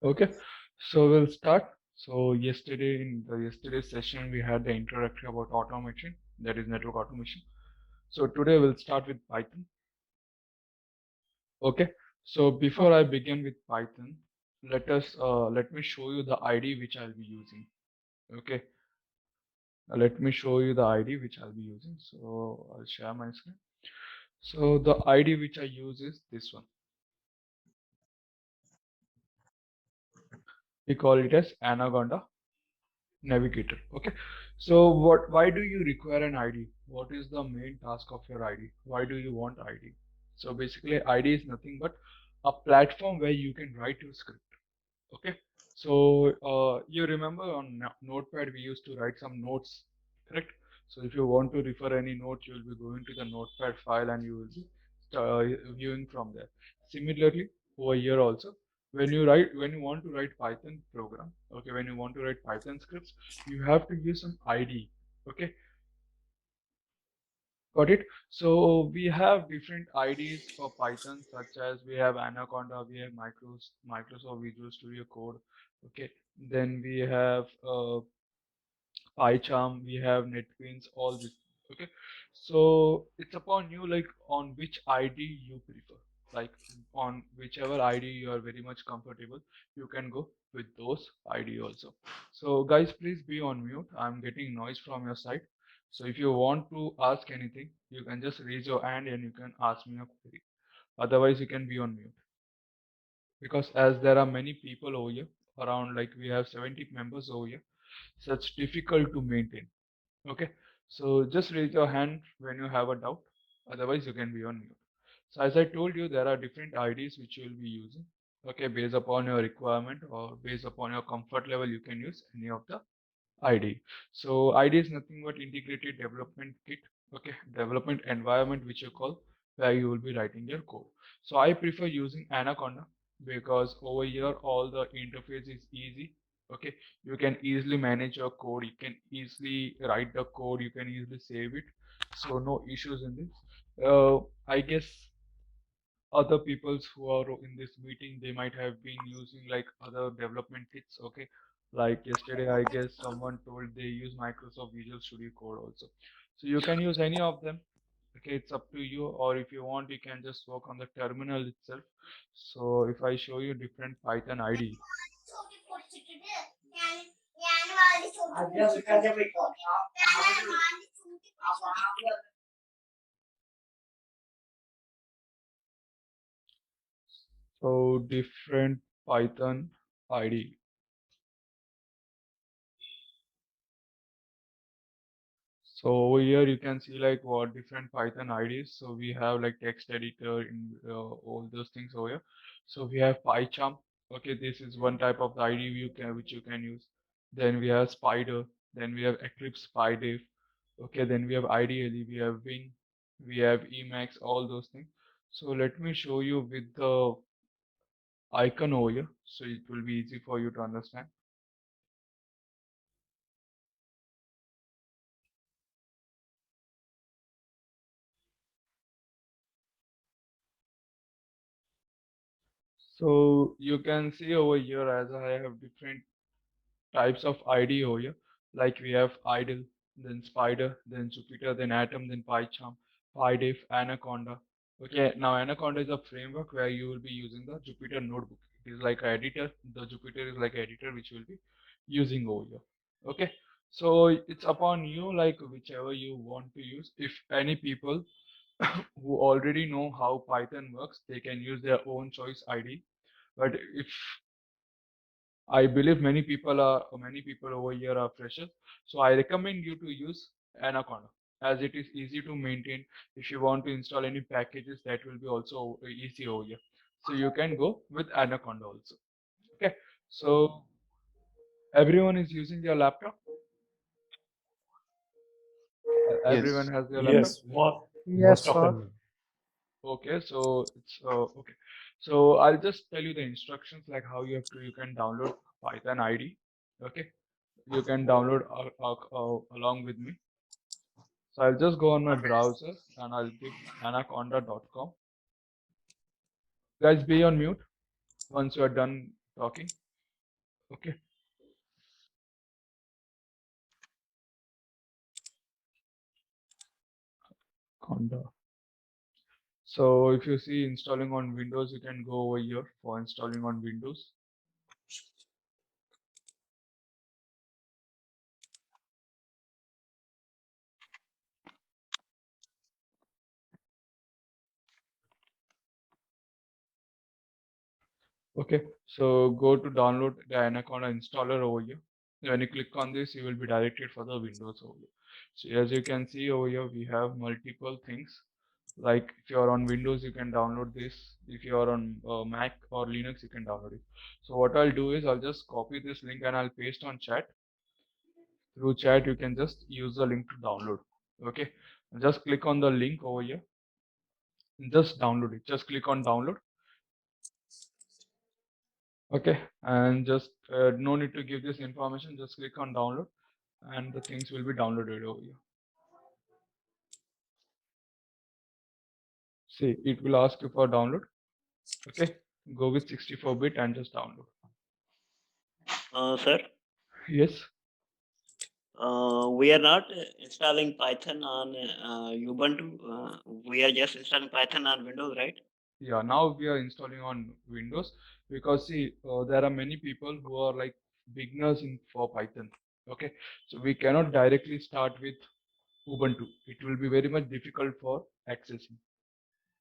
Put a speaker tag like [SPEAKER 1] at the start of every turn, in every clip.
[SPEAKER 1] Okay, so we'll start. So yesterday in the yesterday's session we had the introductory about automation, that is network automation. So today we'll start with Python. Okay, so before I begin with Python, let me show you the ID which I'll be using. Okay, let me show you the ID which I'll be using. So I'll share my screen. So the ID which I use is this one. We call it as Anaconda Navigator. Okay, so why do you require an ID? What is the main task of your ID? Why do you want ID? So basically ID is nothing but a platform where you can write your script. Okay, so you remember on notepad we used to write some notes, correct? So if you want to refer any note, you will be going to the notepad file and you will be viewing from there. Similarly over here also, when you want to write Python program, okay, when you want to write Python scripts, you have to use some ID. Okay, got it. So we have different IDs for Python, such as we have Anaconda, we have Microsoft Visual Studio Code. Okay, then we have PyCharm, we have NetBeans, all this. Okay, so it's upon you, like on which ID you prefer, like on whichever ID you are very much comfortable, you can go with those ID also. So guys, please be on mute. I'm getting noise from your side. So if you want to ask anything, you can just raise your hand and you can ask me a query. Otherwise, you can be on mute because as there are many people over here, around like we have 70 members over here, so it's difficult to maintain. Okay, so just raise your hand when you have a doubt. Otherwise, you can be on mute. So as I told you, there are different IDs which you will be using. Okay, based upon your requirement or based upon your comfort level, you can use any of the ID. So ID is nothing but integrated development kit. Okay, development environment which you call, where you will be writing your code. So I prefer using Anaconda because over here all the interface is easy. Okay, you can easily manage your code, you can easily write the code, you can easily save it. So no issues in this. I guess other peoples who are in this meeting, they might have been using like other development kits. Okay, like yesterday I guess someone told they use Microsoft Visual Studio Code also. So you can use any of them. Okay, it's up to you, or if you want you can just work on the terminal itself. So if I show you different Python ID, so different Python ID. So over here you can see like what different Python IDs. So we have like text editor in all those things over here. So we have PyCharm. Okay, this is one type of the ID which you can use. Then we have Spider. Then we have Eclipse PyDev. Okay, then we have IDLE. We have Wing. We have Emacs. All those things. So let me show you with the icon over here. So it will be easy for you to understand. So you can see over here as I have different types of ID over here. Like we have Idle, then Spider, then Jupyter, then Atom, then PyCharm, PyDiff, Anaconda. Okay, now Anaconda is a framework where you will be using the Jupyter notebook. It is like an editor. The Jupyter is like an editor which you will be using over here. Okay, so it's upon you, like whichever you want to use. If any people who already know how Python works, they can use their own choice ID. But if I believe many people over here are freshers. So I recommend you to use Anaconda as it is easy to maintain. If you want to install any packages, that will be also easy over here. So you can go with Anaconda also. Okay. So everyone is using their laptop. Everyone
[SPEAKER 2] Yes,
[SPEAKER 1] has their laptop.
[SPEAKER 3] Yes, most
[SPEAKER 4] Yes,
[SPEAKER 3] of
[SPEAKER 4] sir.
[SPEAKER 3] them.
[SPEAKER 1] Okay. So it's okay. So I'll just tell you the instructions like how you can download Python ID. Okay. You can download along with me. So I'll just go on my browser and I'll give anaconda.com. Guys, be on mute once you are done talking. Okay. Conda. So if you see installing on Windows, you can go over here for installing on Windows. Okay, so go to download the Anaconda installer over here. When you click on this, you will be directed for the Windows over here. So as you can see over here, we have multiple things. Like if you are on Windows, you can download this. If you are on Mac or Linux, you can download it. So what I'll do is I'll just copy this link and I'll paste on chat. Through chat, you can just use the link to download. Okay, just click on the link over here. Just download it. Just click on download. Okay, and just no need to give this information, just click on download and the things will be downloaded over here. See, it will ask you for download. Okay, go with 64-bit and just download.
[SPEAKER 2] Sir,
[SPEAKER 1] Yes.
[SPEAKER 2] we are not installing Python on Ubuntu. We are just installing Python on Windows, right?
[SPEAKER 1] Yeah, now we are installing on Windows because see, there are many people who are like beginners in for Python. Okay, so we cannot directly start with Ubuntu. It will be very much difficult for accessing.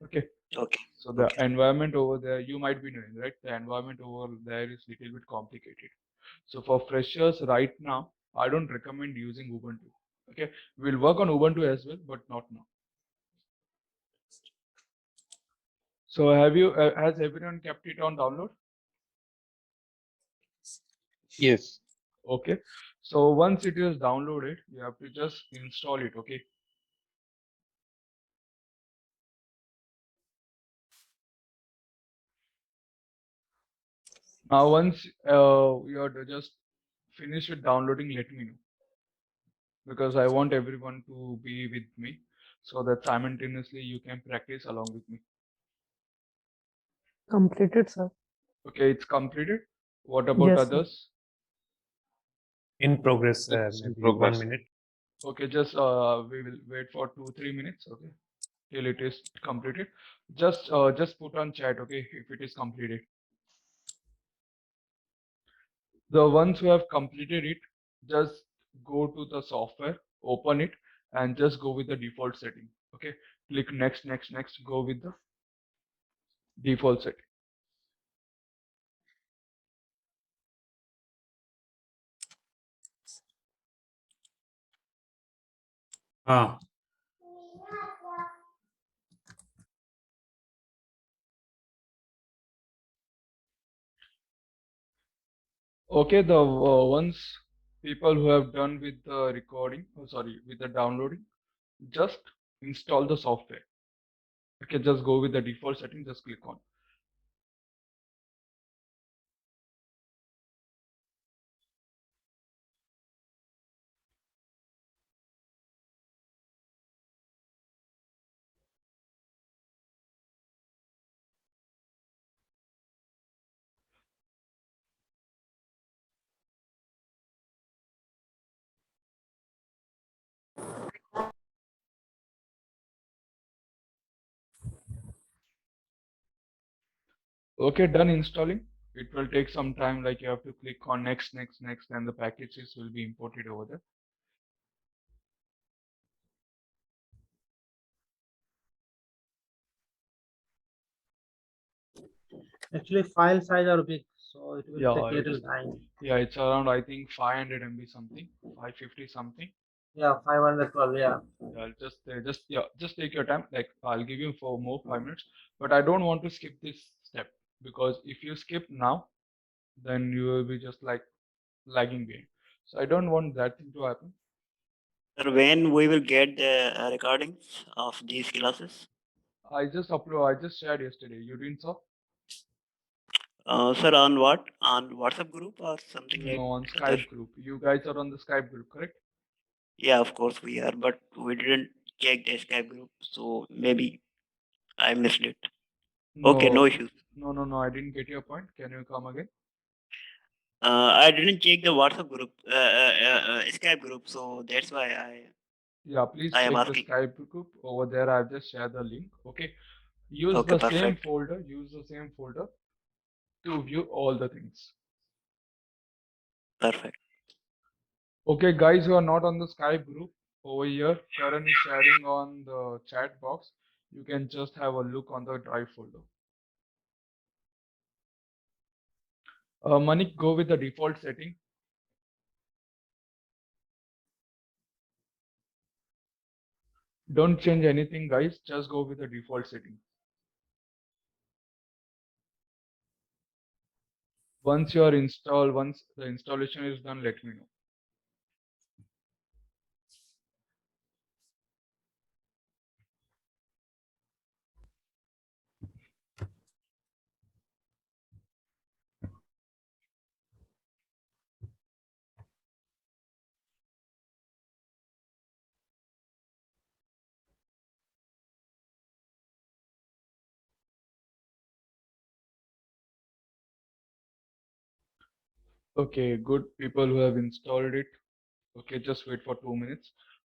[SPEAKER 1] Okay.
[SPEAKER 2] Okay.
[SPEAKER 1] So the
[SPEAKER 2] Okay.
[SPEAKER 1] environment over there, you might be knowing, right? The environment over there is little bit complicated. So for freshers right now, I don't recommend using Ubuntu. Okay, we'll work on Ubuntu as well, but not now. So has everyone kept it on download?
[SPEAKER 3] Yes.
[SPEAKER 1] Okay. So once it is downloaded, you have to just install it. Okay. Now once you are to just finish with downloading, let me know because I want everyone to be with me so that simultaneously you can practice along with me.
[SPEAKER 4] Completed, sir.
[SPEAKER 1] Okay, it's completed. What about
[SPEAKER 4] Yes, sir.
[SPEAKER 1] others?
[SPEAKER 3] In progress,
[SPEAKER 5] It's in
[SPEAKER 3] maybe
[SPEAKER 5] progress.
[SPEAKER 3] 1 minute.
[SPEAKER 1] Okay, just we will wait for 2-3 minutes. Okay, till it is completed. Just put on chat. Okay, if it is completed. The ones who have completed it, just go to the software, open it, and just go with the default setting. Okay, click next, next, next. Go with the default setting.
[SPEAKER 5] Ah,
[SPEAKER 1] Okay, the ones people who have done with the recording, oh, sorry, with the downloading, just install the software. Okay, just go with the default setting, just click on. Okay, done installing. It will take some time, like you have to click on next, next, next, and the packages will be imported over there.
[SPEAKER 4] Actually, file size are big, so it will
[SPEAKER 1] Yeah,
[SPEAKER 4] take little time.
[SPEAKER 1] yeah, it's around I think 500 MB something, 550 something.
[SPEAKER 4] Yeah, 512. Yeah.
[SPEAKER 1] Yeah, just take your time. Like I'll give you for more 5 minutes, but I don't want to skip this step because if you skip now, then you will be just like lagging behind. So I don't want that thing to happen.
[SPEAKER 2] Sir, when we will get the recordings of these classes?
[SPEAKER 1] I just shared yesterday. You didn't saw?
[SPEAKER 2] Sir, on what? On WhatsApp group or something like
[SPEAKER 1] No, on
[SPEAKER 2] that? Sir?
[SPEAKER 1] Skype group. You guys are on the Skype group, correct?
[SPEAKER 2] Yeah, of course we are, but we didn't check the Skype group, so maybe I missed it. Okay, no
[SPEAKER 1] No,
[SPEAKER 2] issues.
[SPEAKER 1] no, I didn't get your point. Can you come again?
[SPEAKER 2] I didn't check the WhatsApp group, Skype group, so that's why
[SPEAKER 1] Yeah, please
[SPEAKER 2] I am
[SPEAKER 1] check the
[SPEAKER 2] asking.
[SPEAKER 1] Skype group over there. I've just shared the link. Okay. Use
[SPEAKER 2] Okay,
[SPEAKER 1] the same
[SPEAKER 2] perfect,
[SPEAKER 1] folder. Use the same folder to view all the things.
[SPEAKER 2] perfect.
[SPEAKER 1] Okay, guys who are not on the Skype group over here, Karan is sharing on the chat box. You can just have a look on the drive folder. Manik, go with the default setting. Don't change anything, guys. Just go with the default setting. Once the installation is done, let me know. Okay, good people who have installed it. Okay, just wait for 2 minutes.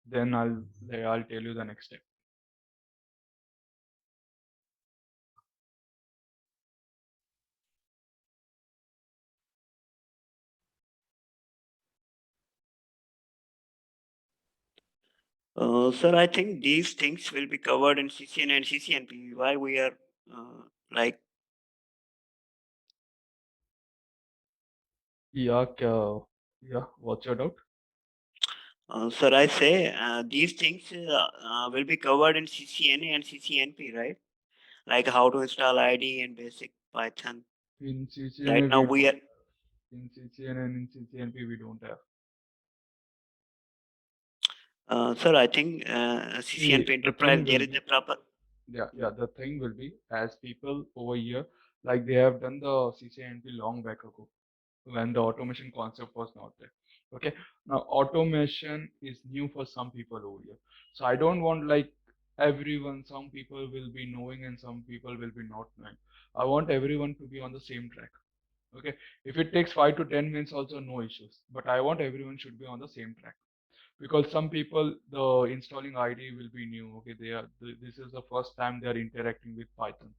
[SPEAKER 1] Then I'll tell you the next step.
[SPEAKER 2] Sir, I think these things will be covered in CCN and CCNP. Why we are like,
[SPEAKER 1] Yeah, yeah, what's your doubt?
[SPEAKER 2] sir, I say these things will be covered in CCNA and CCNP, right? Like how to install ID and basic Python.
[SPEAKER 1] In
[SPEAKER 2] Right
[SPEAKER 1] CCNA
[SPEAKER 2] now
[SPEAKER 1] we
[SPEAKER 2] we
[SPEAKER 1] don't.
[SPEAKER 2] are.
[SPEAKER 1] In CCNA and in CCNP we don't have.
[SPEAKER 2] Sir, I think
[SPEAKER 1] See,
[SPEAKER 2] CCNP
[SPEAKER 1] the
[SPEAKER 2] Enterprise
[SPEAKER 1] thing
[SPEAKER 2] there
[SPEAKER 1] will
[SPEAKER 2] is
[SPEAKER 1] be,
[SPEAKER 2] a proper.
[SPEAKER 1] yeah, the thing will be as people over here, like they have done the CCNP long back ago when the automation concept was not there. Okay, now automation is new for some people over here. So I don't want like everyone, some people will be knowing and some people will be not knowing. I want everyone to be on the same track. Okay, if it takes 5 to 10 minutes, also no issues. But I want everyone should be on the same track because some people the installing ID will be new. Okay, this is the first time they are interacting with Python,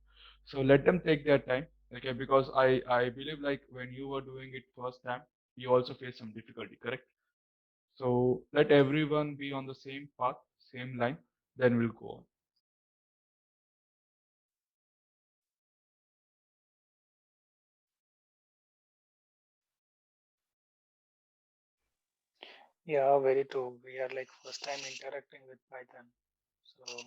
[SPEAKER 1] so let them take their time. Okay, because I believe like when you were doing it first time, you also face some difficulty, correct? So let everyone be on the same path, same line, then we'll go on.
[SPEAKER 3] Yeah, very true. We are like first time interacting with Python. So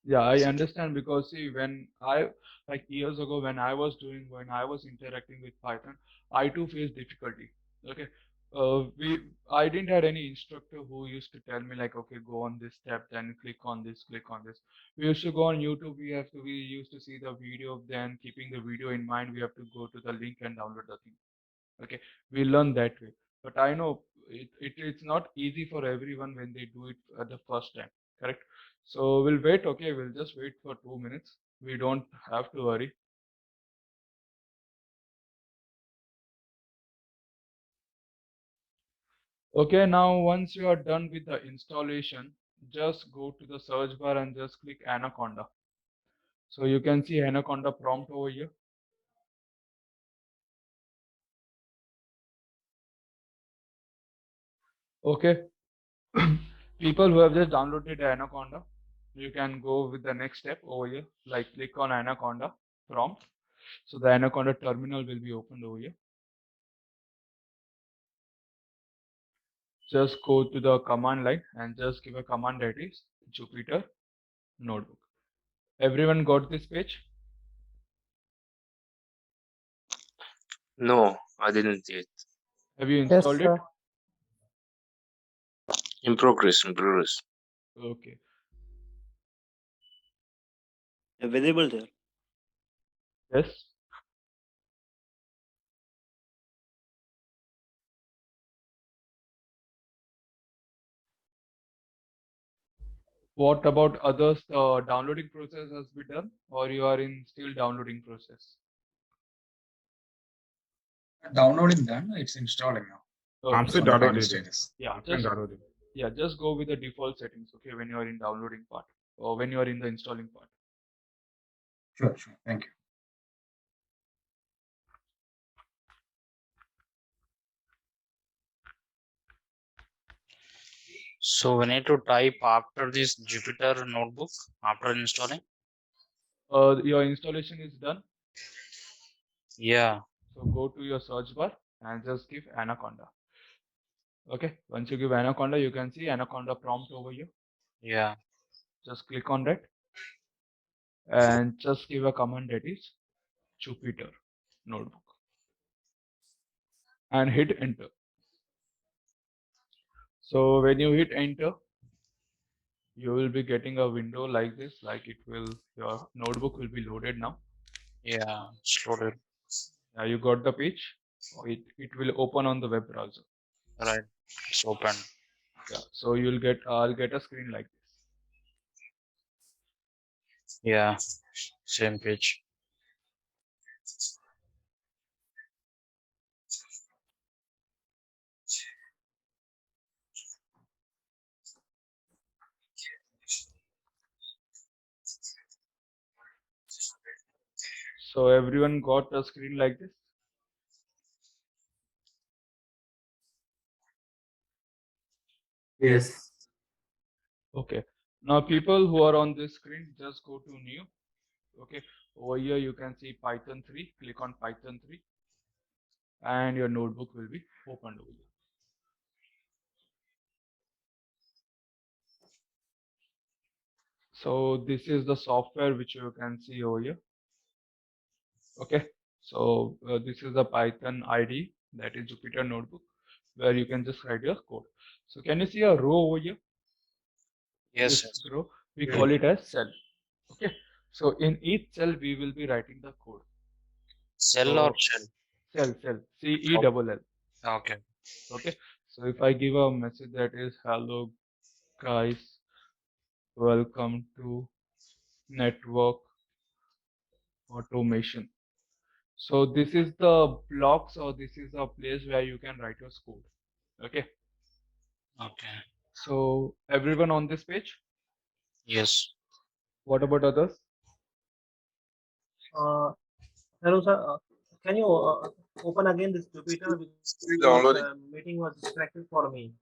[SPEAKER 1] Yeah, I
[SPEAKER 3] it's
[SPEAKER 1] understand because see, when I like years ago when I was interacting with Python, I too faced difficulty. Okay, I didn't had any instructor who used to tell me like, okay, go on this step, then click on this. We used to go on YouTube. We used to see the video. Then keeping the video in mind, we have to go to the link and download the thing. Okay, we learn that way. But I know it's not easy for everyone when they do it at the first time, correct? So we'll wait. Okay, we'll just wait for 2 minutes. We don't have to worry. Okay, now once you are done with the installation, just go to the search bar and just click Anaconda. So you can see Anaconda prompt over here. Okay, people who have just downloaded Anaconda, you can go with the next step over here. Like click on Anaconda prompt. So the Anaconda terminal will be opened over here. Just go to the command line and just give a command that is Jupyter Notebook. Everyone got this page?
[SPEAKER 5] No, I didn't yet.
[SPEAKER 1] Have you
[SPEAKER 4] Yes,
[SPEAKER 1] installed it?
[SPEAKER 4] sir.
[SPEAKER 5] In progress, in progress.
[SPEAKER 1] Okay.
[SPEAKER 2] Available there.
[SPEAKER 1] Yes. What about others? The downloading process has been done, or you are in still downloading process?
[SPEAKER 6] Downloading done, it's installing now.
[SPEAKER 1] Okay.
[SPEAKER 6] It's on the final stages.
[SPEAKER 1] Yeah, just go with the default settings, okay, when you are in downloading part or when you are in the installing part.
[SPEAKER 6] Sure. Thank you.
[SPEAKER 5] So we need to type after this Jupyter notebook after installing.
[SPEAKER 1] Your installation is done.
[SPEAKER 5] Yeah.
[SPEAKER 1] So go to your search bar and just give Anaconda. Okay, once you give Anaconda, you can see Anaconda prompt over here.
[SPEAKER 5] Yeah.
[SPEAKER 1] Just click on that and just give a command that is Jupyter notebook and hit enter. So when you hit enter, you will be getting a window like this, like your notebook will be loaded now.
[SPEAKER 5] Yeah. It's loaded.
[SPEAKER 1] Now you got the page. It will open on the web browser.
[SPEAKER 5] Right. It's open.
[SPEAKER 1] Yeah. So I'll get a screen like this.
[SPEAKER 5] Yeah. Same page.
[SPEAKER 1] So everyone got a screen like this.
[SPEAKER 4] Yes.
[SPEAKER 1] Okay. Now people who are on this screen, just go to new. Okay. Over here you can see Python 3. Click on Python 3 and your notebook will be opened over here. So this is the software which you can see over here. Okay. So this is the Python IDE, that is Jupyter Notebook, where you can just write your code. So can you see a row over here?
[SPEAKER 5] Yes.
[SPEAKER 1] This row, we call it as cell. Okay. So in each cell, we will be writing the code.
[SPEAKER 5] Cell or shell?
[SPEAKER 1] Cell. CELL.
[SPEAKER 5] Okay.
[SPEAKER 1] Okay. So if I give a message that is hello guys, welcome to network automation. So this is the blocks, or this is a place where you can write your code. Okay.
[SPEAKER 5] Okay.
[SPEAKER 1] So everyone on this page?
[SPEAKER 5] Yes.
[SPEAKER 1] What about others?
[SPEAKER 4] Hello, sir. Can you open again this Jupyter? Because
[SPEAKER 6] downloading.
[SPEAKER 4] meeting was distracted for me.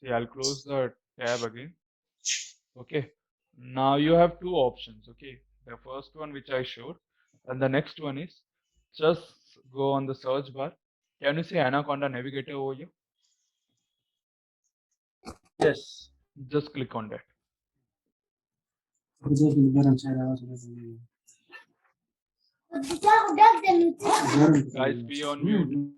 [SPEAKER 1] See, I'll close the tab again. Okay. Now you have two options. Okay. The first one which I showed, and the next one is just go on the search bar. Can you see Anaconda Navigator over here?
[SPEAKER 4] Yes.
[SPEAKER 1] Just click on that. Guys, be on mute.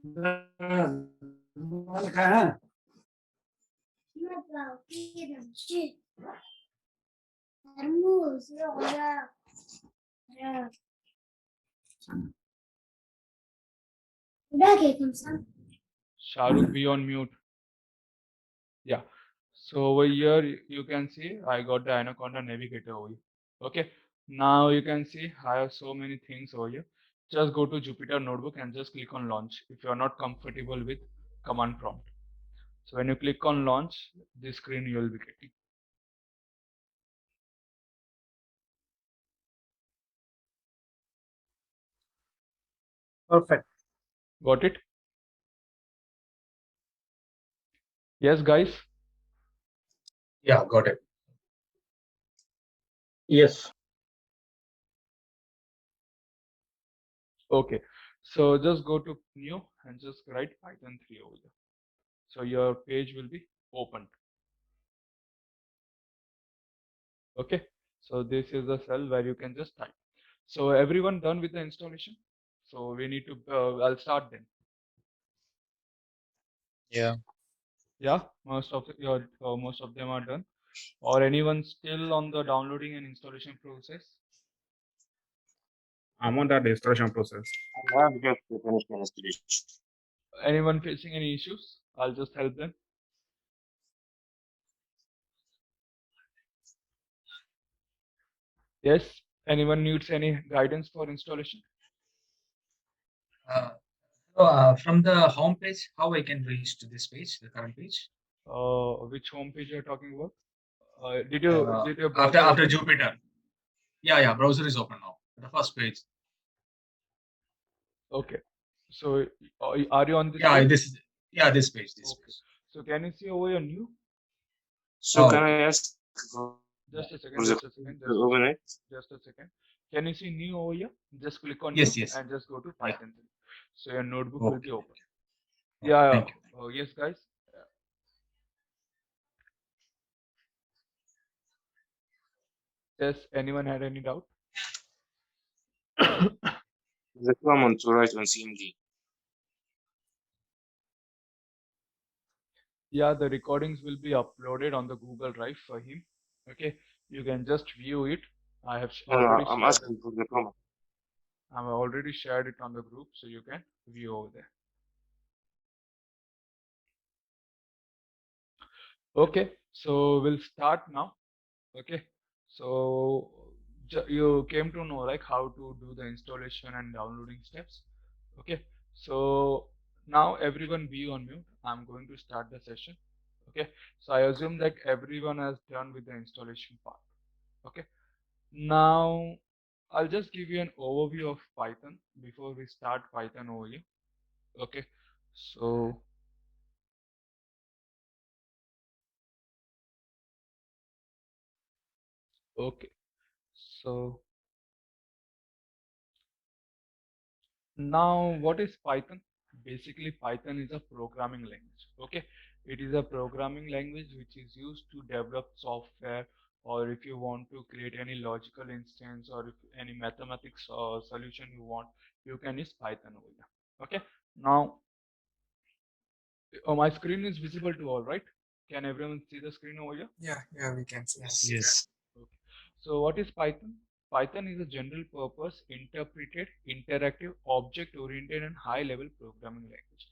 [SPEAKER 1] Shahrukh, be on mute. Yeah. So over here you can see I got the Anaconda Navigator over here. Okay. Now you can see I have so many things over here. Just go to Jupyter Notebook and just click on launch if you are not comfortable with command prompt. So when you click on launch, this screen you will be getting.
[SPEAKER 4] Perfect.
[SPEAKER 1] Got it? Yes, guys.
[SPEAKER 6] Yeah, got it.
[SPEAKER 4] Yes.
[SPEAKER 1] Okay. So just go to new and just write Python 3 over here. So your page will be opened. Okay. So this is the cell where you can just type. So everyone done with the installation? So we need to, I'll start then.
[SPEAKER 5] Yeah.
[SPEAKER 1] Yeah, most of them are done. Or anyone still on the downloading and installation process?
[SPEAKER 6] I'm on that installation process.
[SPEAKER 5] I have just finished the installation.
[SPEAKER 1] Anyone facing any issues? I'll just help them. Yes. Anyone needs any guidance for installation?
[SPEAKER 6] So, from the home page, how I can reach to this page, the current page?
[SPEAKER 1] Which home page you're talking about? Did your
[SPEAKER 6] After
[SPEAKER 1] browser open?
[SPEAKER 6] Jupyter. Yeah, browser is open now. The first page.
[SPEAKER 1] Okay. So are you on this
[SPEAKER 6] Yeah,
[SPEAKER 1] page?
[SPEAKER 6] this page.
[SPEAKER 1] Okay. So can you see over your new?
[SPEAKER 5] So can
[SPEAKER 6] Oh,
[SPEAKER 5] I ask
[SPEAKER 1] Just a
[SPEAKER 5] for
[SPEAKER 1] second,
[SPEAKER 5] the
[SPEAKER 1] just a second, just a
[SPEAKER 5] overnight?
[SPEAKER 1] second, just a second. Can you see new over here? Just click on new
[SPEAKER 6] yes.
[SPEAKER 1] and just go to
[SPEAKER 6] Yeah.
[SPEAKER 1] Python 3. So your notebook will be
[SPEAKER 6] Okay.
[SPEAKER 1] open.
[SPEAKER 6] Okay,
[SPEAKER 1] Yeah.
[SPEAKER 6] thank you.
[SPEAKER 1] Yes, guys. Does anyone had any doubt?
[SPEAKER 5] The command to write on CMD.
[SPEAKER 1] Yeah, the recordings will be uploaded on the Google Drive for him. Okay, you can just view it. I have
[SPEAKER 5] No, no,
[SPEAKER 1] already
[SPEAKER 5] I'm
[SPEAKER 1] shared
[SPEAKER 5] asking for the
[SPEAKER 1] group.
[SPEAKER 5] command.
[SPEAKER 1] I've already shared it on the group, so you can view over there. Okay, so we'll start now. Okay, so you came to know like how to do the installation and downloading steps. Okay, so now everyone be on mute. I'm going to start the session. Okay, so I assume that everyone has done with the installation part. Okay, now I'll just give you an overview of Python before we start Python over here. Okay, so okay, so now what is Python? Basically, Python is a programming language. Okay, it is a programming language which is used to develop software, or if you want to create any logical instance, or if any mathematics solution you want, you can use Python over here. Okay, now my screen is visible to all, right? Can everyone see the screen over here?
[SPEAKER 3] Yeah, we can see.
[SPEAKER 5] Yes.
[SPEAKER 1] Okay. So what is Python? Python is a general purpose, interpreted, interactive, object oriented and high level programming language.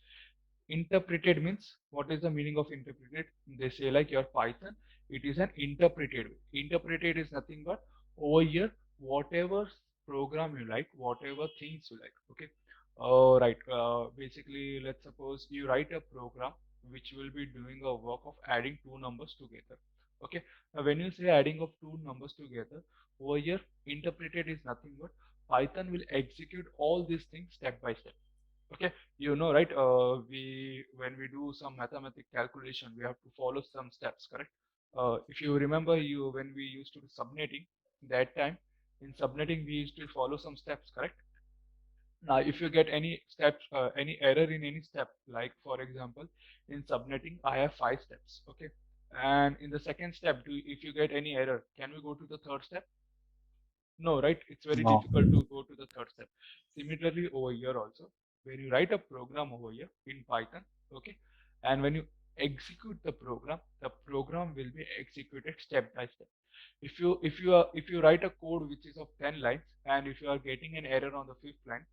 [SPEAKER 1] Interpreted means, what is the meaning of interpreted? They say like your Python, it is an interpreted way. Interpreted is nothing but over here, whatever program you like, whatever things you like. Okay. Right. Basically, let's suppose you write a program which will be doing a work of adding two numbers together. Okay. Now, when you say adding of two numbers together, over here, interpreted is nothing but Python will execute all these things step by step. Okay, you know, right? We when we do some mathematic calculation, we have to follow some steps, correct? If you remember, you when we used to do subnetting, that time in subnetting we used to follow some steps, correct? Now, if you get any steps, any error in any step, like for example, in subnetting, I have 5 steps, okay? And in the second step, if you get any error, can we go to the third step? No, right? It's very
[SPEAKER 6] No.
[SPEAKER 1] difficult to go to the third step. Similarly, over here also, when you write a program over here in Python, okay, and when you execute the program will be executed step by step. If you write a code which is of 10 lines, and if you are getting an error on the fifth line,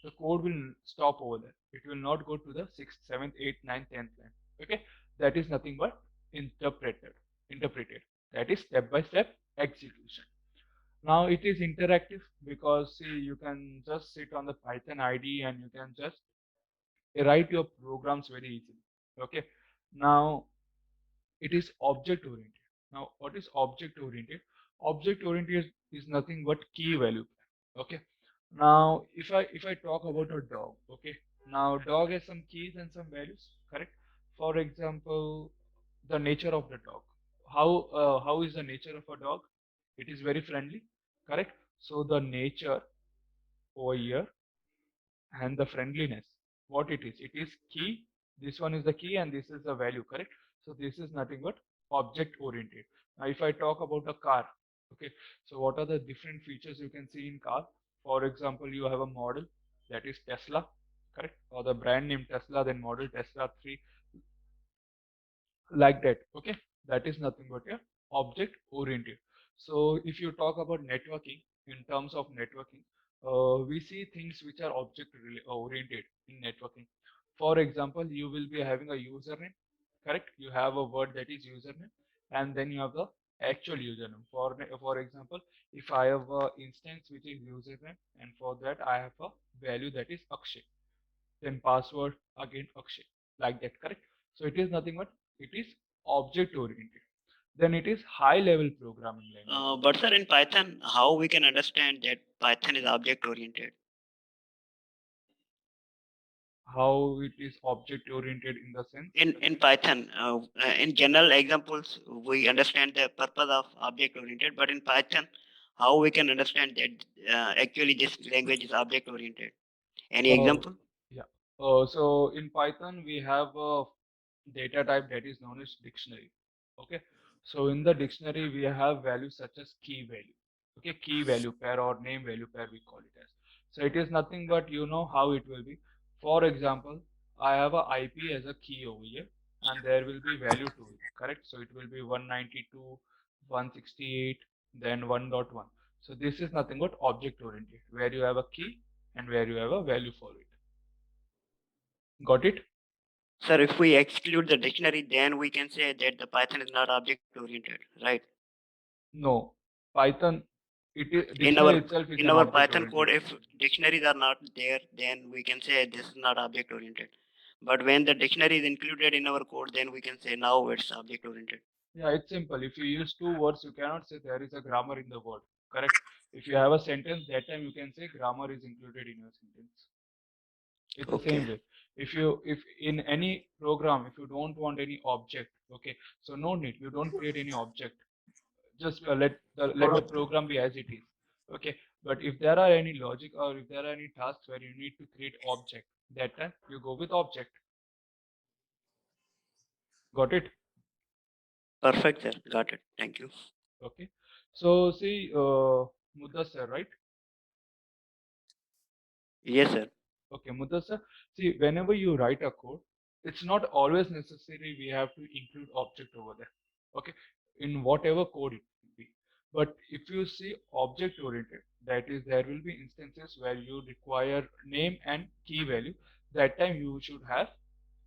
[SPEAKER 1] the code will stop over there. It will not go to the sixth, seventh, eighth, ninth, 10th line. Okay, that is nothing but interpreted. That is step by step execution. Now it is interactive because see, you can just sit on the Python IDE and you can just write your programs very easily. Okay. Now it is object oriented. Now what is object oriented? Object oriented is nothing but key value. Okay. Now if I talk about a dog, okay. Now dog has some keys and some values, correct? For example, the nature of the dog. How is the nature of a dog? It is very friendly, correct? So the nature over here and the friendliness, what it is key. This one is the key and this is the value, correct? So this is nothing but object oriented. Now if I talk about a car, okay, so what are the different features you can see in car? For example, you have a model that is Tesla, correct, or the brand name Tesla, then model Tesla 3, like that. Okay, that is nothing but a object oriented. So if you talk about networking, in terms of networking, we see things which are oriented in networking. For example, you will be having a username, correct? You have a word that is username, and then you have the actual username. For example, if I have a instance which is username, and for that I have a value that is Akshay, then password, again Akshay, like that, correct? So it is nothing but it is object oriented. Then it is high level programming language.
[SPEAKER 2] But sir, in Python, how we can understand that Python is object oriented?
[SPEAKER 1] How it is object oriented in the sense?
[SPEAKER 2] In Python, in general examples, we understand the purpose of object oriented, but in Python, how we can understand that actually this language is object oriented? Any
[SPEAKER 1] Uh,
[SPEAKER 2] example?
[SPEAKER 1] yeah. So in Python, we have a data type that is known as dictionary. Okay. So in the dictionary, we have values such as key value. Okay, key value pair or name value pair we call it as. So it is nothing but you know how it will be. For example, I have a IP as a key over here, and there will be value to it. Correct. So it will be 192, 168, then 1.1. So this is nothing but object oriented, where you have a key and where you have a value for it. Got it?
[SPEAKER 2] Sir, if we exclude the dictionary, then we can say that the Python is not object oriented, right?
[SPEAKER 1] No. Python, it is
[SPEAKER 2] In our
[SPEAKER 1] dictionary itself is
[SPEAKER 2] in
[SPEAKER 1] an
[SPEAKER 2] our
[SPEAKER 1] object
[SPEAKER 2] Python code,
[SPEAKER 1] oriented.
[SPEAKER 2] if dictionaries are not there, then we can say this is not object oriented. But when the dictionary is included in our code, then we can say now it's object oriented.
[SPEAKER 1] Yeah, it's simple. If you use two words, you cannot say there is a grammar in the word. Correct? If you have a sentence, that time you can say grammar is included in your sentence. It's the same
[SPEAKER 2] Okay.
[SPEAKER 1] way. If in any program, if you don't want any object, okay, so no need. You don't create any object. Just let the program be as it is. Okay. But if there are any logic or if there are any tasks where you need to create object, that time you go with object. Got it?
[SPEAKER 2] Perfect, sir. Got it. Thank you.
[SPEAKER 1] Okay. So see, Mudassar, right?
[SPEAKER 2] Yes, sir.
[SPEAKER 1] Okay, Mudassar. See, whenever you write a code, it's not always necessary we have to include object over there. Okay, in whatever code it will be. But if you see object oriented, that is, there will be instances where you require name and key value. That time you should have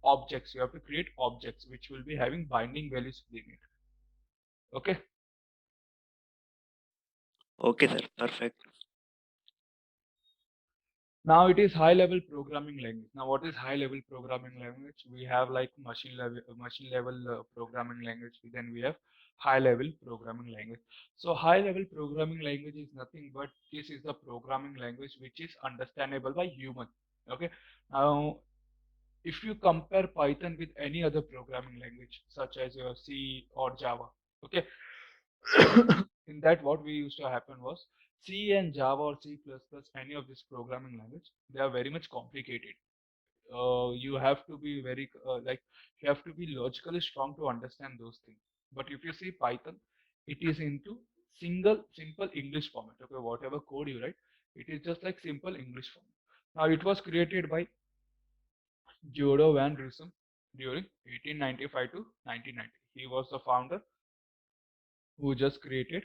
[SPEAKER 1] objects. You have to create objects which will be having binding values within it. Okay.
[SPEAKER 2] Okay, sir. Perfect.
[SPEAKER 1] Now it is high level programming language. Now what is high level programming language? We have like machine level programming language. Then we have high level programming language. So high level programming language is nothing but this is the programming language which is understandable by human. Okay. Now if you compare Python with any other programming language such as your C or Java, okay, in that what we used to happen was C and Java or C++, any of this programming language, they are very much complicated. You have to be very like you have to be logically strong to understand those things. But if you see Python, it is into simple English format. Okay, whatever code you write, it is just like simple English format. Now it was created by Theodore Van Rossum during 1895 to 1990. He was the founder who just created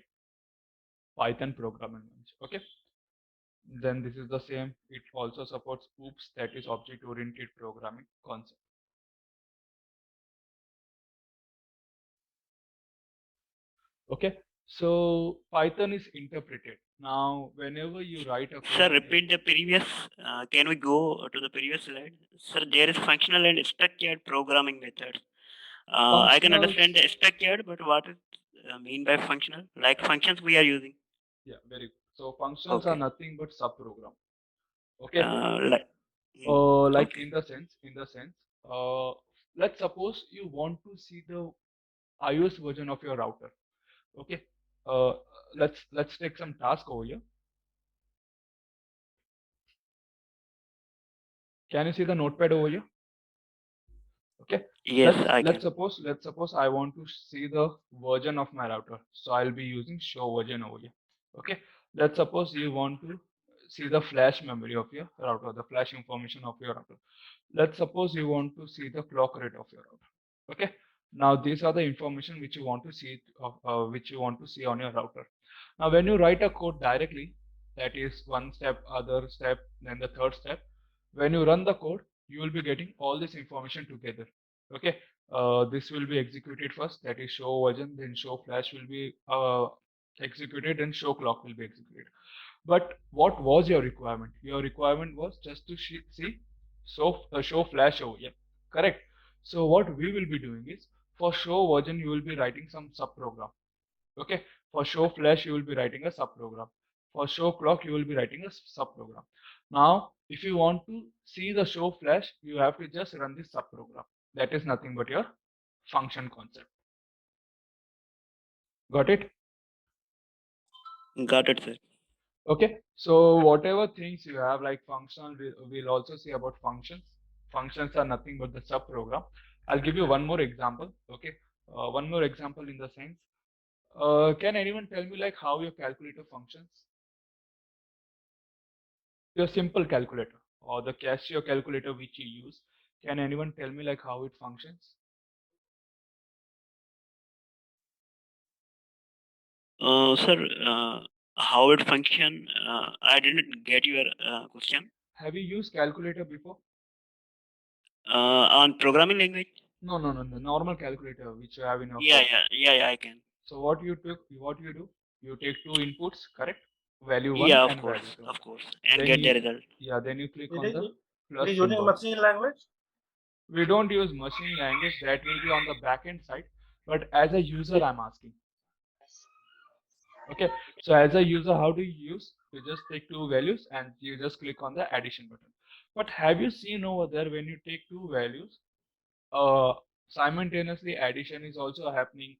[SPEAKER 1] Python programming language. Okay. Then this is the same. It also supports OOPS, that is object oriented programming concept. Okay. So Python is interpreted. Now, whenever you write a code,
[SPEAKER 2] Sir, repeat the previous. Can we go to the previous slide? Sir, there is functional and structured programming methods. I can
[SPEAKER 1] functional,
[SPEAKER 2] understand the structured, but what is mean by functional? Like functions we are using.
[SPEAKER 1] yeah, very good. So functions are
[SPEAKER 2] Okay.
[SPEAKER 1] nothing but subprogram. Okay.
[SPEAKER 2] Like.
[SPEAKER 1] Like
[SPEAKER 2] Okay.
[SPEAKER 1] in the sense, let's suppose you want to see the iOS version of your router. Okay. Uh, let's take some task over here. Can you see the notepad over here? Okay.
[SPEAKER 2] Yes, I
[SPEAKER 1] let's
[SPEAKER 2] can.
[SPEAKER 1] suppose I want to see the version of my router. So I'll be using show version over here. Okay. Let's suppose you want to see the flash memory of your router, the flash information of your router. Let's suppose you want to see the clock rate of your router. Okay. Now these are the information which you want to see which you want to see on your router. Now when you write a code directly, that is one step, other step, then the third step. When you run the code, you will be getting all this information together. Okay. This will be executed first, that is show version, then show flash will be executed, and show clock will be executed. But what was your requirement? Your requirement was just to see show flash over. Yeah, correct. So what we will be doing is, for show version you will be writing some subprogram. Okay, for show flash you will be writing a subprogram. For show clock you will be writing a subprogram. Now, if you want to see the show flash, you have to just run this subprogram. That is nothing but your function concept. Got it?
[SPEAKER 2] Got it, sir.
[SPEAKER 1] Okay, so whatever things you have like function, we'll also see about functions. Functions are nothing but the subprogram. I'll give you one more example. Okay, one more example in the sense. Can anyone tell me like how your calculator functions? Your simple calculator or the Casio calculator which you use. Can anyone tell me like how it functions?
[SPEAKER 2] Sir, how it function? I didn't get your question.
[SPEAKER 1] Have you used calculator before?
[SPEAKER 2] On programming language?
[SPEAKER 1] No, no, no, the normal calculator which you have in your
[SPEAKER 2] Yeah,
[SPEAKER 1] phone.
[SPEAKER 2] yeah, I can.
[SPEAKER 1] So what you do? You take two inputs, correct? Value one
[SPEAKER 2] Yeah,
[SPEAKER 1] and value two.
[SPEAKER 2] of course, and
[SPEAKER 1] Then
[SPEAKER 2] get the
[SPEAKER 1] you,
[SPEAKER 2] result.
[SPEAKER 1] yeah, then you click
[SPEAKER 4] It
[SPEAKER 1] on
[SPEAKER 4] is,
[SPEAKER 1] the
[SPEAKER 4] it
[SPEAKER 1] plus
[SPEAKER 4] is using
[SPEAKER 1] symbol.
[SPEAKER 4] machine language.
[SPEAKER 1] We don't use machine language, that will be on the backend side, but as a user I'm asking. Okay, so as a user, how do you use? You just take two values and you just click on the addition button. But have you seen over there when you take two values, uh, simultaneously addition is also happening,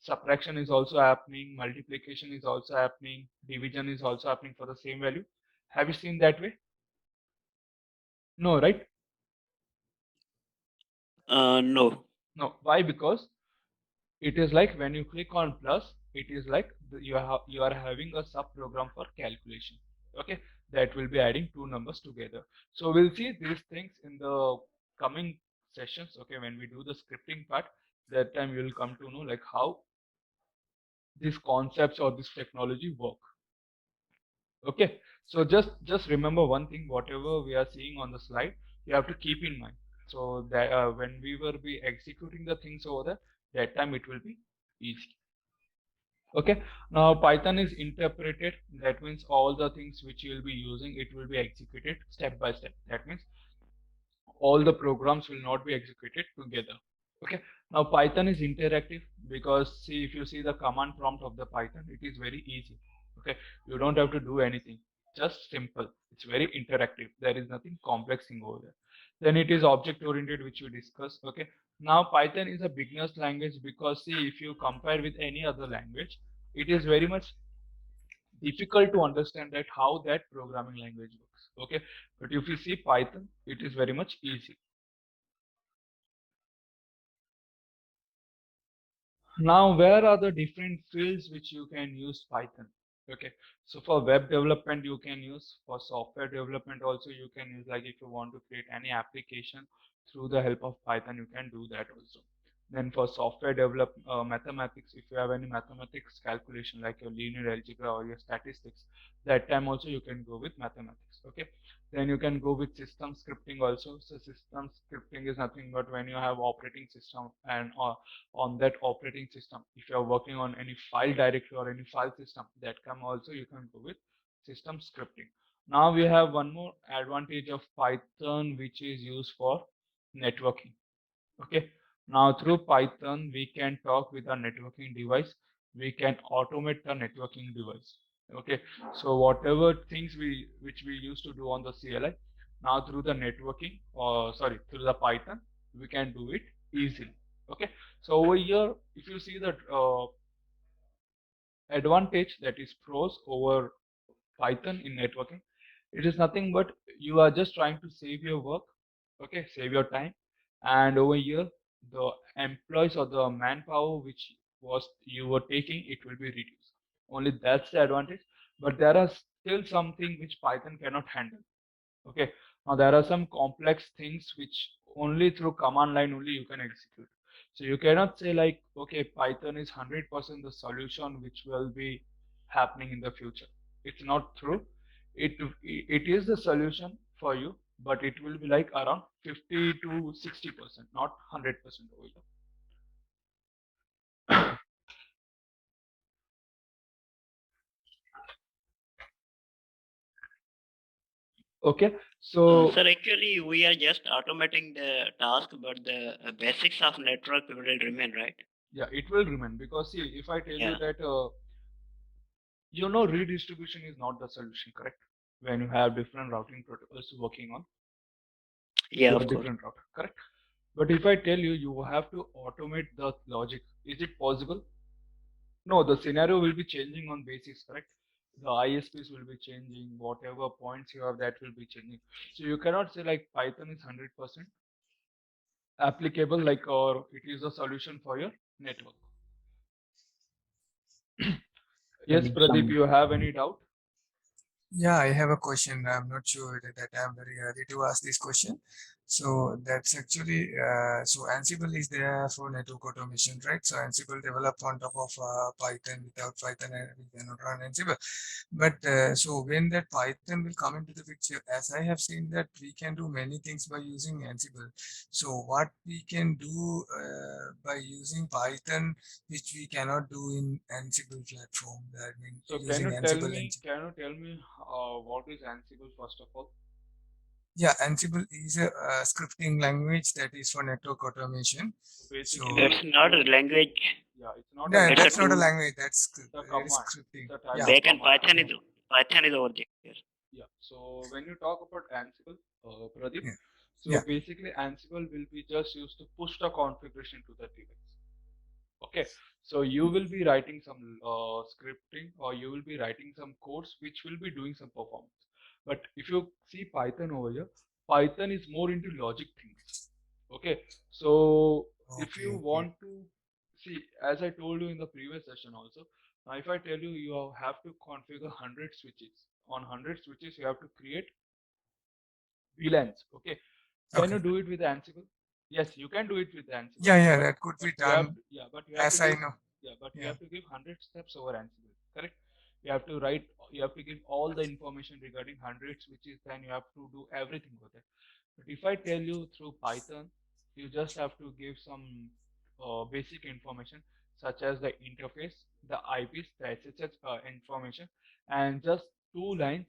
[SPEAKER 1] subtraction is also happening, multiplication is also happening, division is also happening for the same value? Have you seen that way? No, right?
[SPEAKER 2] No.
[SPEAKER 1] No. Why? Because it is like when you click on plus, it is like you are having a sub program for calculation. Okay, that will be adding two numbers together. So we'll see these things in the coming sessions. Okay, when we do the scripting part, that time you will come to know like how these concepts or this technology work. Okay, so just remember one thing, whatever we are seeing on the slide, you have to keep in mind. So that when we will be executing the things over there, that time it will be easy. Okay, now Python is interpreted. That means all the things which you will be using, it will be executed step by step. That means all the programs will not be executed together. Okay, now Python is interactive because see, if you see the command prompt of the Python, it is very easy. Okay, you don't have to do anything, just simple. It's very interactive, there is nothing complex thing over there. Then it is object oriented, which we discussed. Okay, now Python is a beginner's language because see, if you compare with any other language, it is very much difficult to understand that how that programming language works. Okay, but if you see Python, it is very much easy. Now, where are the different fields which you can use Python? Okay, so for web development you can use, for software development also you can use, like if you want to create any application through the help of Python, you can do that also. Then for software develop mathematics, if you have any mathematics calculation like your linear algebra or your statistics, that time also you can go with mathematics. Okay, then you can go with system scripting also. So system scripting is nothing but when you have operating system and on that operating system, if you are working on any file directory or any file system, that come also you can go with system scripting. Now we have one more advantage of Python, which is used for networking. Okay, now through Python we can talk with a networking device, we can automate the networking device. Okay, so whatever things which we used to do on the CLI, now through the networking, or sorry, through the Python, we can do it easily. Okay, so over here if you see the advantage, that is pros over Python in networking, it is nothing but you are just trying to save your work. Okay, save your time, and over here the employees or the manpower which was you were taking, it will be reduced. Only that's the advantage, but there are still something which Python cannot handle. Okay, now there are some complex things which only through command line only you can execute. So you cannot say like, okay, Python is 100% the solution which will be happening in the future. It's not true. It is the solution for you, but it will be like around 50 to 60%, not 100% over here. Okay, So
[SPEAKER 2] Sir, actually, we are just automating the task, but the basics of network will remain, right?
[SPEAKER 1] yeah, it will remain because see, if I tell you
[SPEAKER 2] Yeah.
[SPEAKER 1] that you know redistribution is not the solution, correct? When you have different routing protocols working on
[SPEAKER 2] Yeah,
[SPEAKER 1] your
[SPEAKER 2] of course.
[SPEAKER 1] different router, correct? But if I tell you you have to automate the logic, is it possible? No, the scenario will be changing on basis, correct? The ISPs will be changing, whatever points you have, that will be changing. So you cannot say like Python is 100% applicable, like, or it is a solution for your network. Yes, Pradeep, you have any doubt?
[SPEAKER 7] Yeah, I have a question. I'm not sure that I'm very ready to ask this question. So that's actually so Ansible is there for network automation, right? So Ansible developed on top of Python. Without Python, we cannot run Ansible. But so when that Python will come into the picture, as I have seen that we can do many things by using Ansible. So what we can do by using Python, which we cannot do in Ansible platform. I mean,
[SPEAKER 1] So
[SPEAKER 7] using Ansible engine.
[SPEAKER 1] can you tell me what is Ansible first of all?
[SPEAKER 7] Yeah, Ansible is a scripting language that is for network automation.
[SPEAKER 1] So
[SPEAKER 7] So
[SPEAKER 1] basically,
[SPEAKER 2] That's not a language.
[SPEAKER 1] yeah, it's not a
[SPEAKER 7] yeah,
[SPEAKER 2] It's a
[SPEAKER 7] that's not a
[SPEAKER 2] tool.
[SPEAKER 7] language. That's
[SPEAKER 1] it's a
[SPEAKER 7] that is
[SPEAKER 1] command.
[SPEAKER 7] scripting.
[SPEAKER 1] It's a type
[SPEAKER 7] Yeah,
[SPEAKER 1] of
[SPEAKER 2] Backend
[SPEAKER 1] command.
[SPEAKER 2] Python is over there.
[SPEAKER 1] Yeah. So when you talk about Ansible, Pradeep,
[SPEAKER 7] yeah,
[SPEAKER 1] so
[SPEAKER 7] yeah.
[SPEAKER 1] basically Ansible will be just used to push the configuration to the device. Okay. So you will be writing some scripting, or you will be writing some codes which will be doing some performance. But if you see Python over here, Python is more into logic things. Okay. So if
[SPEAKER 7] Okay,
[SPEAKER 1] you
[SPEAKER 7] okay.
[SPEAKER 1] want to see, as I told you in the previous session also, now if I tell you you have to configure 100 switches, on 100 switches you have to create VLANs. Okay. Can
[SPEAKER 7] Okay.
[SPEAKER 1] you do it with Ansible? Yes, you can do it with Ansible,
[SPEAKER 7] Yeah, yeah,
[SPEAKER 1] but
[SPEAKER 7] that could be
[SPEAKER 1] you have
[SPEAKER 7] done
[SPEAKER 1] to, yeah, but you have to
[SPEAKER 7] as I
[SPEAKER 1] give,
[SPEAKER 7] know.
[SPEAKER 1] yeah, but you
[SPEAKER 7] Yeah,
[SPEAKER 1] have to give 100 steps over Ansible, correct? You have to write, you have to give all the information regarding 100 switches, then you have to do everything with it. But if I tell you through Python, you just have to give some basic information such as the interface, the IPs, the SSH information, and just two lines,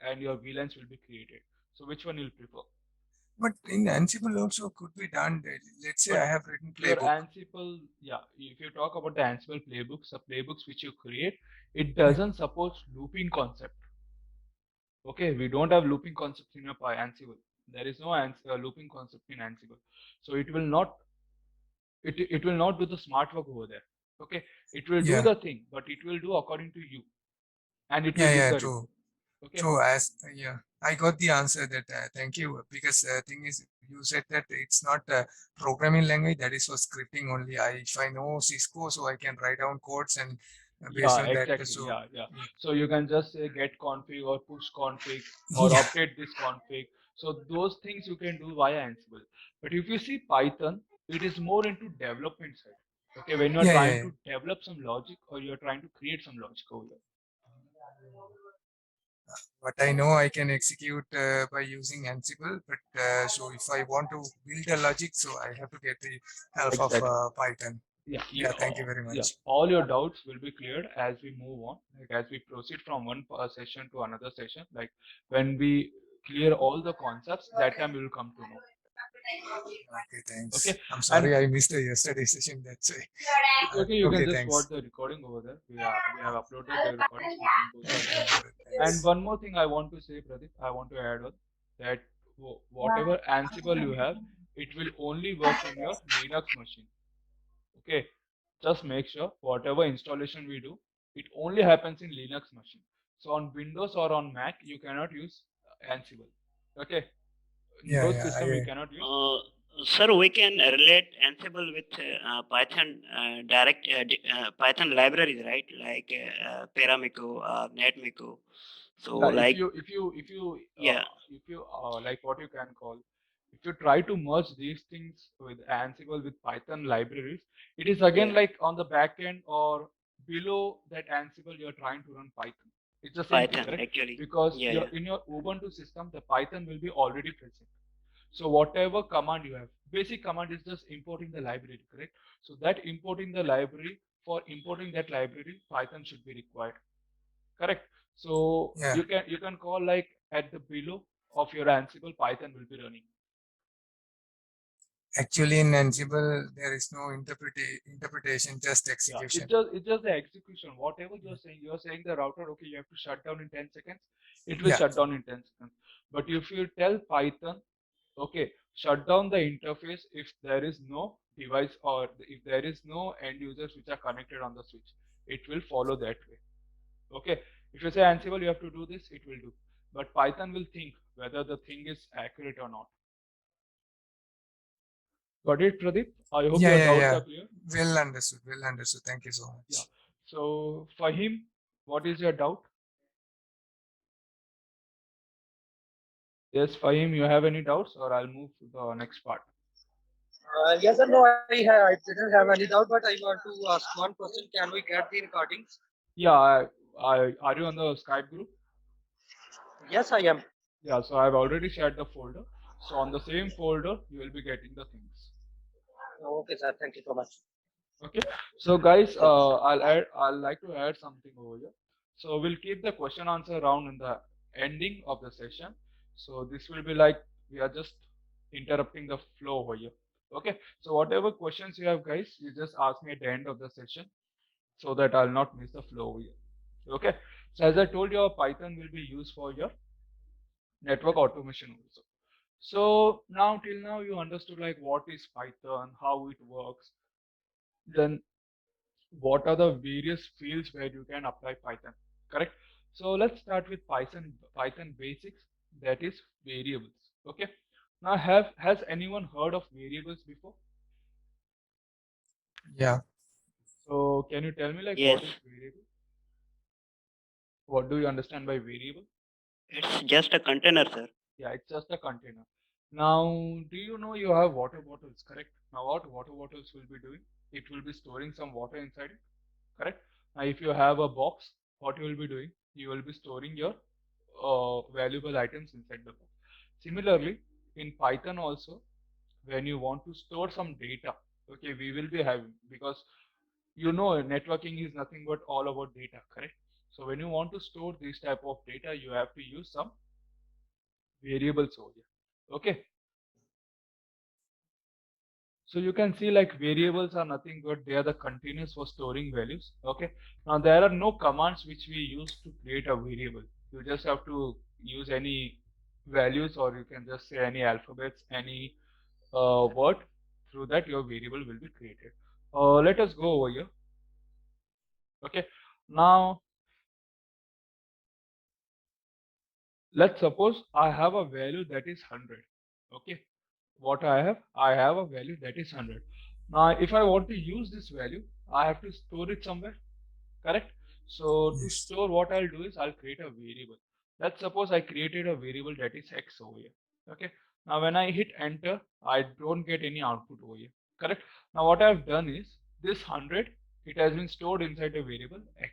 [SPEAKER 1] and your VLANs will be created. So which one you'll prefer?
[SPEAKER 7] but in Ansible also could be done. Let's say
[SPEAKER 1] But
[SPEAKER 7] I have written
[SPEAKER 1] your
[SPEAKER 7] playbook.
[SPEAKER 1] Ansible, yeah, if you talk about the Ansible playbooks, the playbooks which you create, it
[SPEAKER 7] Yeah,
[SPEAKER 1] doesn't support looping concept. Okay, we don't have looping concept in your Ansible. There is no looping concept in Ansible, so it will not do the smart work over there. Okay, it will do
[SPEAKER 7] yeah,
[SPEAKER 1] the thing, but it will do according to you, and it will
[SPEAKER 7] yeah,
[SPEAKER 1] give
[SPEAKER 7] yeah.
[SPEAKER 1] the
[SPEAKER 7] True,
[SPEAKER 1] report. Okay,
[SPEAKER 7] true. As yeah, I got the answer. That thank you. Because thing is, you said that it's not a programming language. That is for scripting only. If I know Cisco, so I can write down codes and based
[SPEAKER 1] yeah,
[SPEAKER 7] on that.
[SPEAKER 1] exactly.
[SPEAKER 7] So
[SPEAKER 1] Yeah, yeah.
[SPEAKER 7] yeah,
[SPEAKER 1] So you can just say get config or push config or
[SPEAKER 7] yeah,
[SPEAKER 1] update this config. So those things you can do via Ansible. But if you see Python, it is more into development side. Okay, when you're
[SPEAKER 7] yeah,
[SPEAKER 1] trying
[SPEAKER 7] yeah.
[SPEAKER 1] to develop some logic or you're trying to create some logic over there.
[SPEAKER 7] But I know I can execute by using Ansible. But so if I want to build a logic, so I have to get the help of
[SPEAKER 1] Exactly.
[SPEAKER 7] Python.
[SPEAKER 1] Yeah,
[SPEAKER 7] Yeah, thank you very
[SPEAKER 1] yeah.
[SPEAKER 7] much.
[SPEAKER 1] All your doubts will be cleared as we move on, like as we proceed from one session to another session. Like when we clear all the concepts, that time you will come to know.
[SPEAKER 7] Okay, thanks.
[SPEAKER 1] Okay,
[SPEAKER 7] I'm
[SPEAKER 1] and
[SPEAKER 7] sorry I missed the yesterday session. That's why.
[SPEAKER 1] it's okay. You can
[SPEAKER 7] Okay,
[SPEAKER 1] just watch
[SPEAKER 7] thanks.
[SPEAKER 1] the recording over there. We have uploaded the recording. You can go through
[SPEAKER 7] Okay,
[SPEAKER 1] that.
[SPEAKER 7] good,
[SPEAKER 1] And
[SPEAKER 7] thanks.
[SPEAKER 1] one more thing I want to say, Pradeep, I want to add on that whatever Ansible you have, it will only work in your Linux machine. Okay, just make sure whatever installation we do, it only happens in Linux machine. So on Windows or on Mac, you cannot use Ansible. Okay, in
[SPEAKER 7] Yeah,
[SPEAKER 1] those
[SPEAKER 7] yeah,
[SPEAKER 1] system you cannot use.
[SPEAKER 2] Sir, we can relate Ansible with Python direct Python libraries, right? Like Paramiko, NetMiko. So
[SPEAKER 1] Yeah,
[SPEAKER 2] like yeah,
[SPEAKER 1] if you like what you can call, if you try to merge these things with Ansible with Python libraries, it is again
[SPEAKER 2] yeah,
[SPEAKER 1] like on the back end or below that Ansible you're trying to run Python. It's the same thing,
[SPEAKER 2] Python
[SPEAKER 1] correct?
[SPEAKER 2] actually.
[SPEAKER 1] Because
[SPEAKER 2] Yeah,
[SPEAKER 1] you're
[SPEAKER 2] yeah.
[SPEAKER 1] in your Ubuntu system, the Python will be already present. So whatever command you have, basic command is just importing the library, correct? So that importing the library, for importing that library, Python should be required, correct? So
[SPEAKER 7] yeah,
[SPEAKER 1] you can call like at the below of your Ansible Python will be running?
[SPEAKER 7] Actually, in Ansible, there is no interpretation, just
[SPEAKER 1] Yeah,
[SPEAKER 7] execution.
[SPEAKER 1] it's just the execution. Whatever you're saying the router, okay, you have to shut down in 10 seconds. It will
[SPEAKER 7] Yeah.
[SPEAKER 1] shut down in 10 seconds. But if you tell Python, okay, shut down the interface if there is no device or if there is no end users which are connected on the switch, it will follow that way. Okay, if you say Ansible, you have to do this, it will do. But Python will think whether the thing is accurate or not. Got it, Pradeep? I hope your doubts are clear.
[SPEAKER 7] Well understood. Well understood. Thank you so much.
[SPEAKER 1] Yeah. So, Fahim, what is your doubt? Yes, Fahim, you have any doubts, or I'll move to the next part?
[SPEAKER 4] Yes or no, I didn't have any doubt, but I want to ask one question. Can we get the recordings?
[SPEAKER 1] Yeah, are you on the Skype group?
[SPEAKER 4] Yes, I am.
[SPEAKER 1] Yeah, so I've already shared the folder. So on the same folder, you will be getting the things.
[SPEAKER 4] Okay, sir. Thank you so much.
[SPEAKER 1] Okay. So guys, I'll like to add something over here. So we'll keep the question answer round in the ending of the session. So this will be like we are just interrupting the flow over here. Okay. So whatever questions you have, guys, you just ask me at the end of the session, so that I'll not miss the flow over here. Okay. So as I told you, Python will be used for your network automation also. So now till now you understood like what is Python, how it works, then what are the various fields where you can apply Python, correct? So let's start with Python basics, that is variables. Okay. Now has anyone heard of variables before?
[SPEAKER 7] Yeah.
[SPEAKER 1] So can you tell me like
[SPEAKER 2] Yes.
[SPEAKER 1] what is variable? What do you understand by variable?
[SPEAKER 2] It's just a container, sir.
[SPEAKER 1] Yeah, it's just a container. Now, do you know you have water bottles, correct? Now, what water bottles will be doing? It will be storing some water inside it, correct? Now, if you have a box, what you will be doing? You will be storing your valuable items inside the box. Similarly, in Python also, when you want to store some data, okay, we will be having, because you know networking is nothing but all about data, correct? So when you want to store this type of data, you have to use some variables over here. Okay. So you can see like variables are nothing but they are the containers for storing values. Okay. Now there are no commands which we use to create a variable. You just have to use any values, or you can just say any alphabets, any word. Through that your variable will be created. Let us go over here. Okay. Now let's suppose I have a value that is 100. Okay. What I have a value that is 100. Now if I want to use this value, I have to store it somewhere, correct? So to
[SPEAKER 7] Yes.
[SPEAKER 1] store, what I'll do is I'll create a variable. Let's suppose I created a variable that is x over here. Okay. Now when I hit enter, I don't get any output over here, correct? Now what I've done is this 100, it has been stored inside a variable x,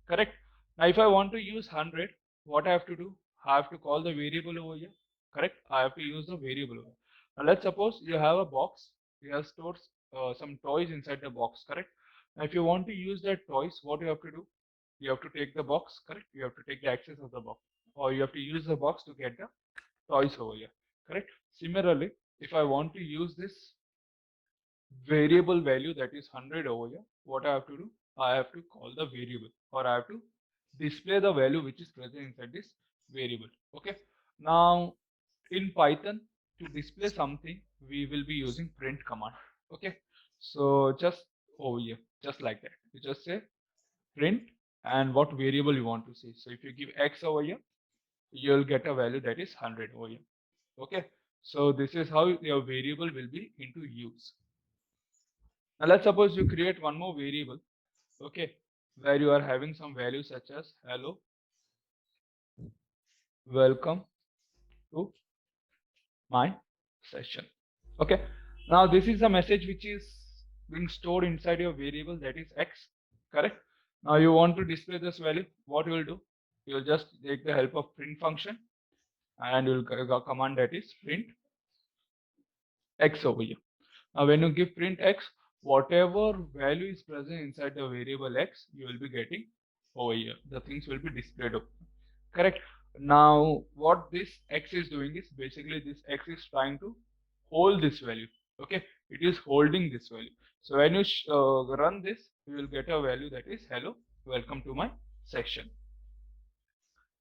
[SPEAKER 1] correct? Now if I want to use 100, what I have to do? I have to call the variable over here, correct? I have to use the variable over here. Now let's suppose you have a box, you have stored some toys inside the box, correct? Now if you want to use that toys, what you have to do? You have to take the box, correct? You have to take the access of the box, or you have to use the box to get the toys over here, correct? Similarly, if I want to use this variable value that is 100 over here, what I have to do? I have to call the variable, or I have to display the value which is present inside this variable. Okay. Now in Python, to display something, we will be using print command. Okay. So just over here, just like that, you just say print and what variable you want to see. So if you give x over here, you'll get a value that is 100 over here. Okay. So this is how your variable will be into use. Now let's suppose you create one more variable, okay, where you are having some value such as hello, welcome to my session. Okay. Now this is a message which is being stored inside your variable that is x, correct? Now you want to display this value, what you will do? You will just take the help of print function and you will command that is print x over here. Now when you give print x, whatever value is present inside the variable x, you will be getting over here. The things will be displayed over, correct? Now what this x is doing is basically this x is trying to hold this value. Okay, it is holding this value. So when you run this, you will get a value that is hello, welcome to my section.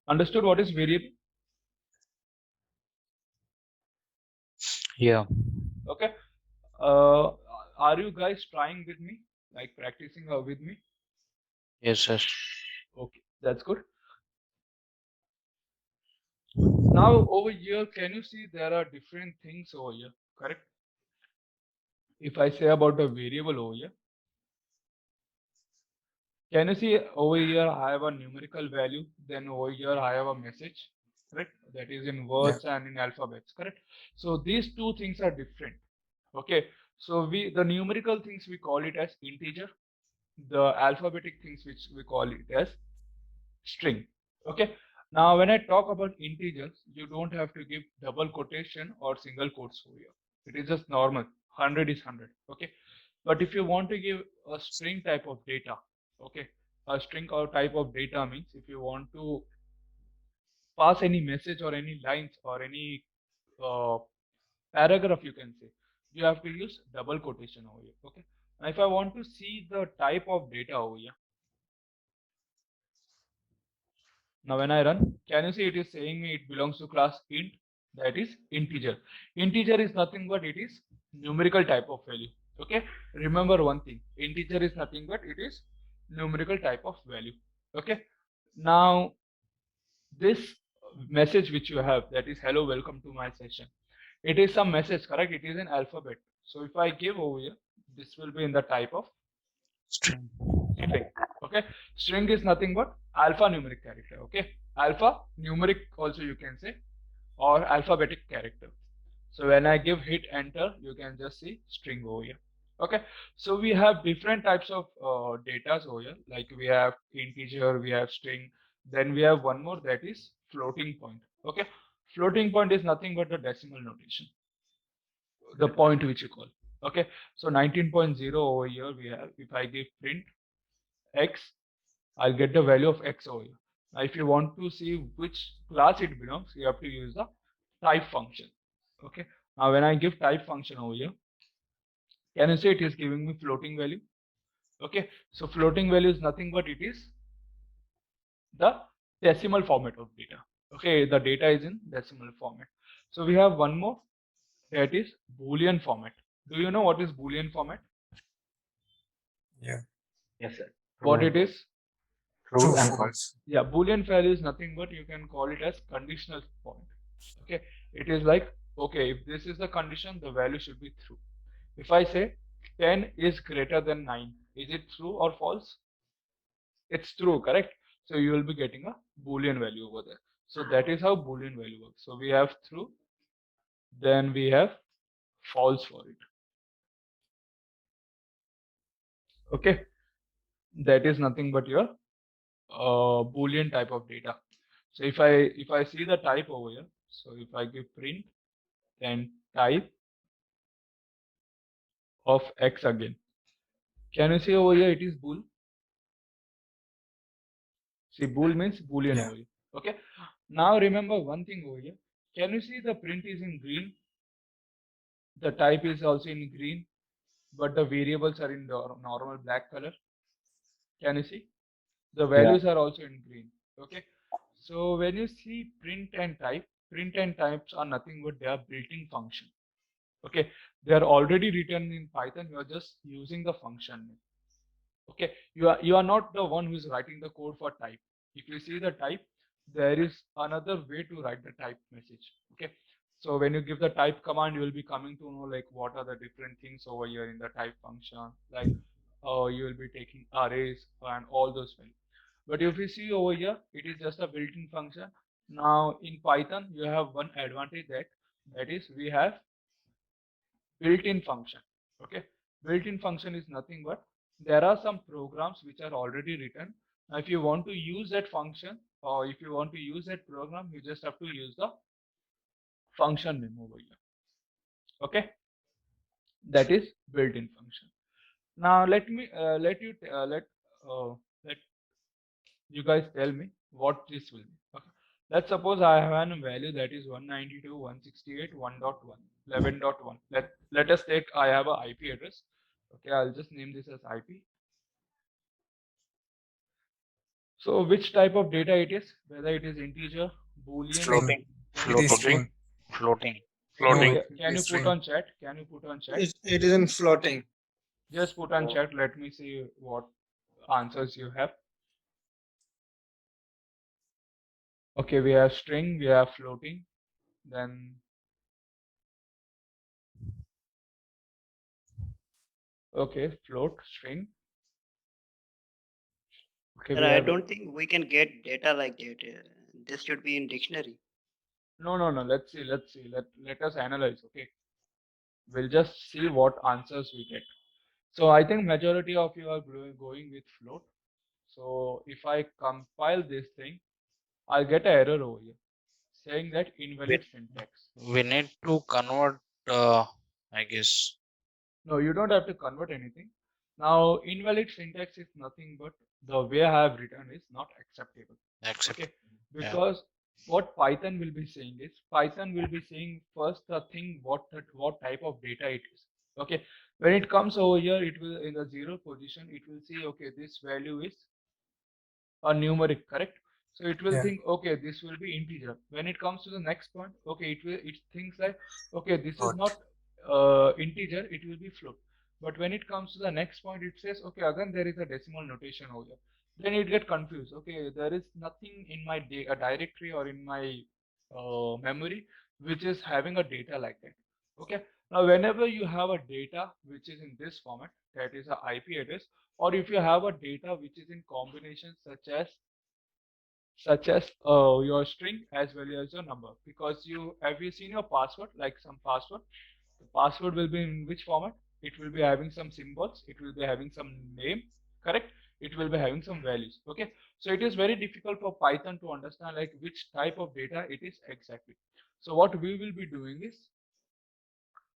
[SPEAKER 1] Understood what is variable?
[SPEAKER 5] Yeah.
[SPEAKER 1] Okay. Are you guys trying with me, like practicing with me?
[SPEAKER 5] Yes, yes.
[SPEAKER 1] Okay, that's good. Now over here, can you see there are different things over here, correct? If I say about the variable over here, can you see over here I have a numerical value, then over here I have a message, correct? That is in words and in alphabets, correct? So these two things are different. Okay, so the numerical things we call it as integer, the alphabetic things which we call it as string. Okay, now when I talk about integers, you don't have to give double quotation or single quotes over here. It is just normal. 100 is 100. Okay, but if you want to give a string type of data, okay, a string or type of data means if you want to pass any message or any lines or any uh, paragraph, you can say, you have to use double quotation over here. Okay, now if I want to see the type of data over here, now when I run, can you see it is saying me it belongs to class int, that is integer. Integer is nothing but it is numerical type of value. Okay, remember one thing, integer is nothing but it is numerical type of value. Okay, now this message which you have, that is hello, welcome to my session, it is some message, correct? It is an alphabet. So if I give over here, this will be in the type of
[SPEAKER 5] String.
[SPEAKER 1] string. Okay, string is nothing but alphanumeric character. Okay, alpha numeric also you can say, or alphabetic character. So when I give hit enter, you can just see string over here. Okay, so we have different types of data over here, like we have integer, we have string, then we have one more, that is floating point. Okay, floating point is nothing but the decimal notation, the point which you call. Okay, so 19.0 over here we have, if I give print x, I'll get the value of x over here. Now, if you want to see which class it belongs, you have to use the type function. Okay. Now, when I give type function over here, can you see it is giving me floating value? Okay. So floating value is nothing but it is the decimal format of data. Okay. The data is in decimal format. So we have one more, that is Boolean format. Do you know what is Boolean format?
[SPEAKER 7] Yeah.
[SPEAKER 8] Yes, sir.
[SPEAKER 1] What it is?
[SPEAKER 7] True,
[SPEAKER 8] and
[SPEAKER 7] false.
[SPEAKER 1] Yeah, Boolean value is nothing but you can call it as conditional point. Okay, it is like, okay, if this is the condition, the value should be true. If I say 10 is greater than 9, is it true or false? It's true, correct? So you will be getting a Boolean value over there. So that is how Boolean value works. So we have true, then we have false for it. Okay, that is nothing but your Boolean type of data. So if I see the type over here, so if I give print, then type of x again. Can you see over here it is bool? See, bool means Boolean
[SPEAKER 7] Yeah.
[SPEAKER 1] over here. Okay. Now remember one thing over here. Can you see the print is in green? The type is also in green, but the variables are in the normal black color. Can you see? The values are also in green. Okay. So when you see print and types are nothing but they are built-in function. Okay. They are already written in Python. You are just using the function name. Okay, you are not the one who is writing the code for type. If you see the type, there is another way to write the type message. Okay, so when you give the type command, you will be coming to know like what are the different things over here in the type function, like you will be taking arrays and all those things. But if you see over here, it is just a built-in function. Now in Python, you have one advantage, that is we have built-in function. Okay, built-in function is nothing but there are some programs which are already written. Now if you want to use that function or if you want to use that program, you just have to use the function name over here. Okay, that is built-in function. Now let me let you guys tell me what this will be. Okay, Let's suppose I have a value that is 192.168.1.1, 11.1. Let us take, I have a IP address. Okay, I'll just name this as IP. So which type of data it is, whether it is integer, boolean,
[SPEAKER 5] Floating.
[SPEAKER 7] It is
[SPEAKER 5] Floating.
[SPEAKER 7] string.
[SPEAKER 5] Floating.
[SPEAKER 8] Floating.
[SPEAKER 7] No,
[SPEAKER 1] can you
[SPEAKER 7] it's
[SPEAKER 1] put
[SPEAKER 7] string.
[SPEAKER 1] on chat? Can you put on chat?
[SPEAKER 8] It is in floating.
[SPEAKER 1] Just put on chat. Let me see what answers you have. Okay, we have string, we have floating, then okay, float, string. Okay,
[SPEAKER 2] Sir,
[SPEAKER 1] we
[SPEAKER 2] I
[SPEAKER 1] have
[SPEAKER 2] don't think we can get data like that. This should be in dictionary.
[SPEAKER 1] no. Let's see. Let us analyze. Okay, we'll just see what answers we get. So I think majority of you are going with float. So if I compile this thing, I'll get an error over here saying that invalid syntax.
[SPEAKER 5] We need to convert, I guess.
[SPEAKER 1] No, you don't have to convert anything. Now, invalid syntax is nothing but the way I have written is not acceptable.
[SPEAKER 5] Accept.
[SPEAKER 1] Okay,
[SPEAKER 5] Yeah.
[SPEAKER 1] because what Python will be saying is Python will be saying first the thing what type of data it is. Okay, when it comes over here, it will in the zero position, it will see okay, this value is a numeric, correct? So it will
[SPEAKER 7] Yeah.
[SPEAKER 1] think okay, this will be integer. When it comes to the next point, okay, it thinks like okay, this is
[SPEAKER 7] Float.
[SPEAKER 1] not integer, it will be float. But when it comes to the next point, it says okay, again there is a decimal notation over here. Then it get confused. Okay, there is nothing in my directory or in my memory which is having a data like that. Okay, now whenever you have a data which is in this format, that is a IP address, or if you have a data which is in combination such as your string as well as your number, because you have you seen your password, like some password, the password will be in which format? It will be having some symbols, it will be having some name, correct? It will be having some values. Okay, so it is very difficult for Python to understand like which type of data it is exactly. So what we will be doing is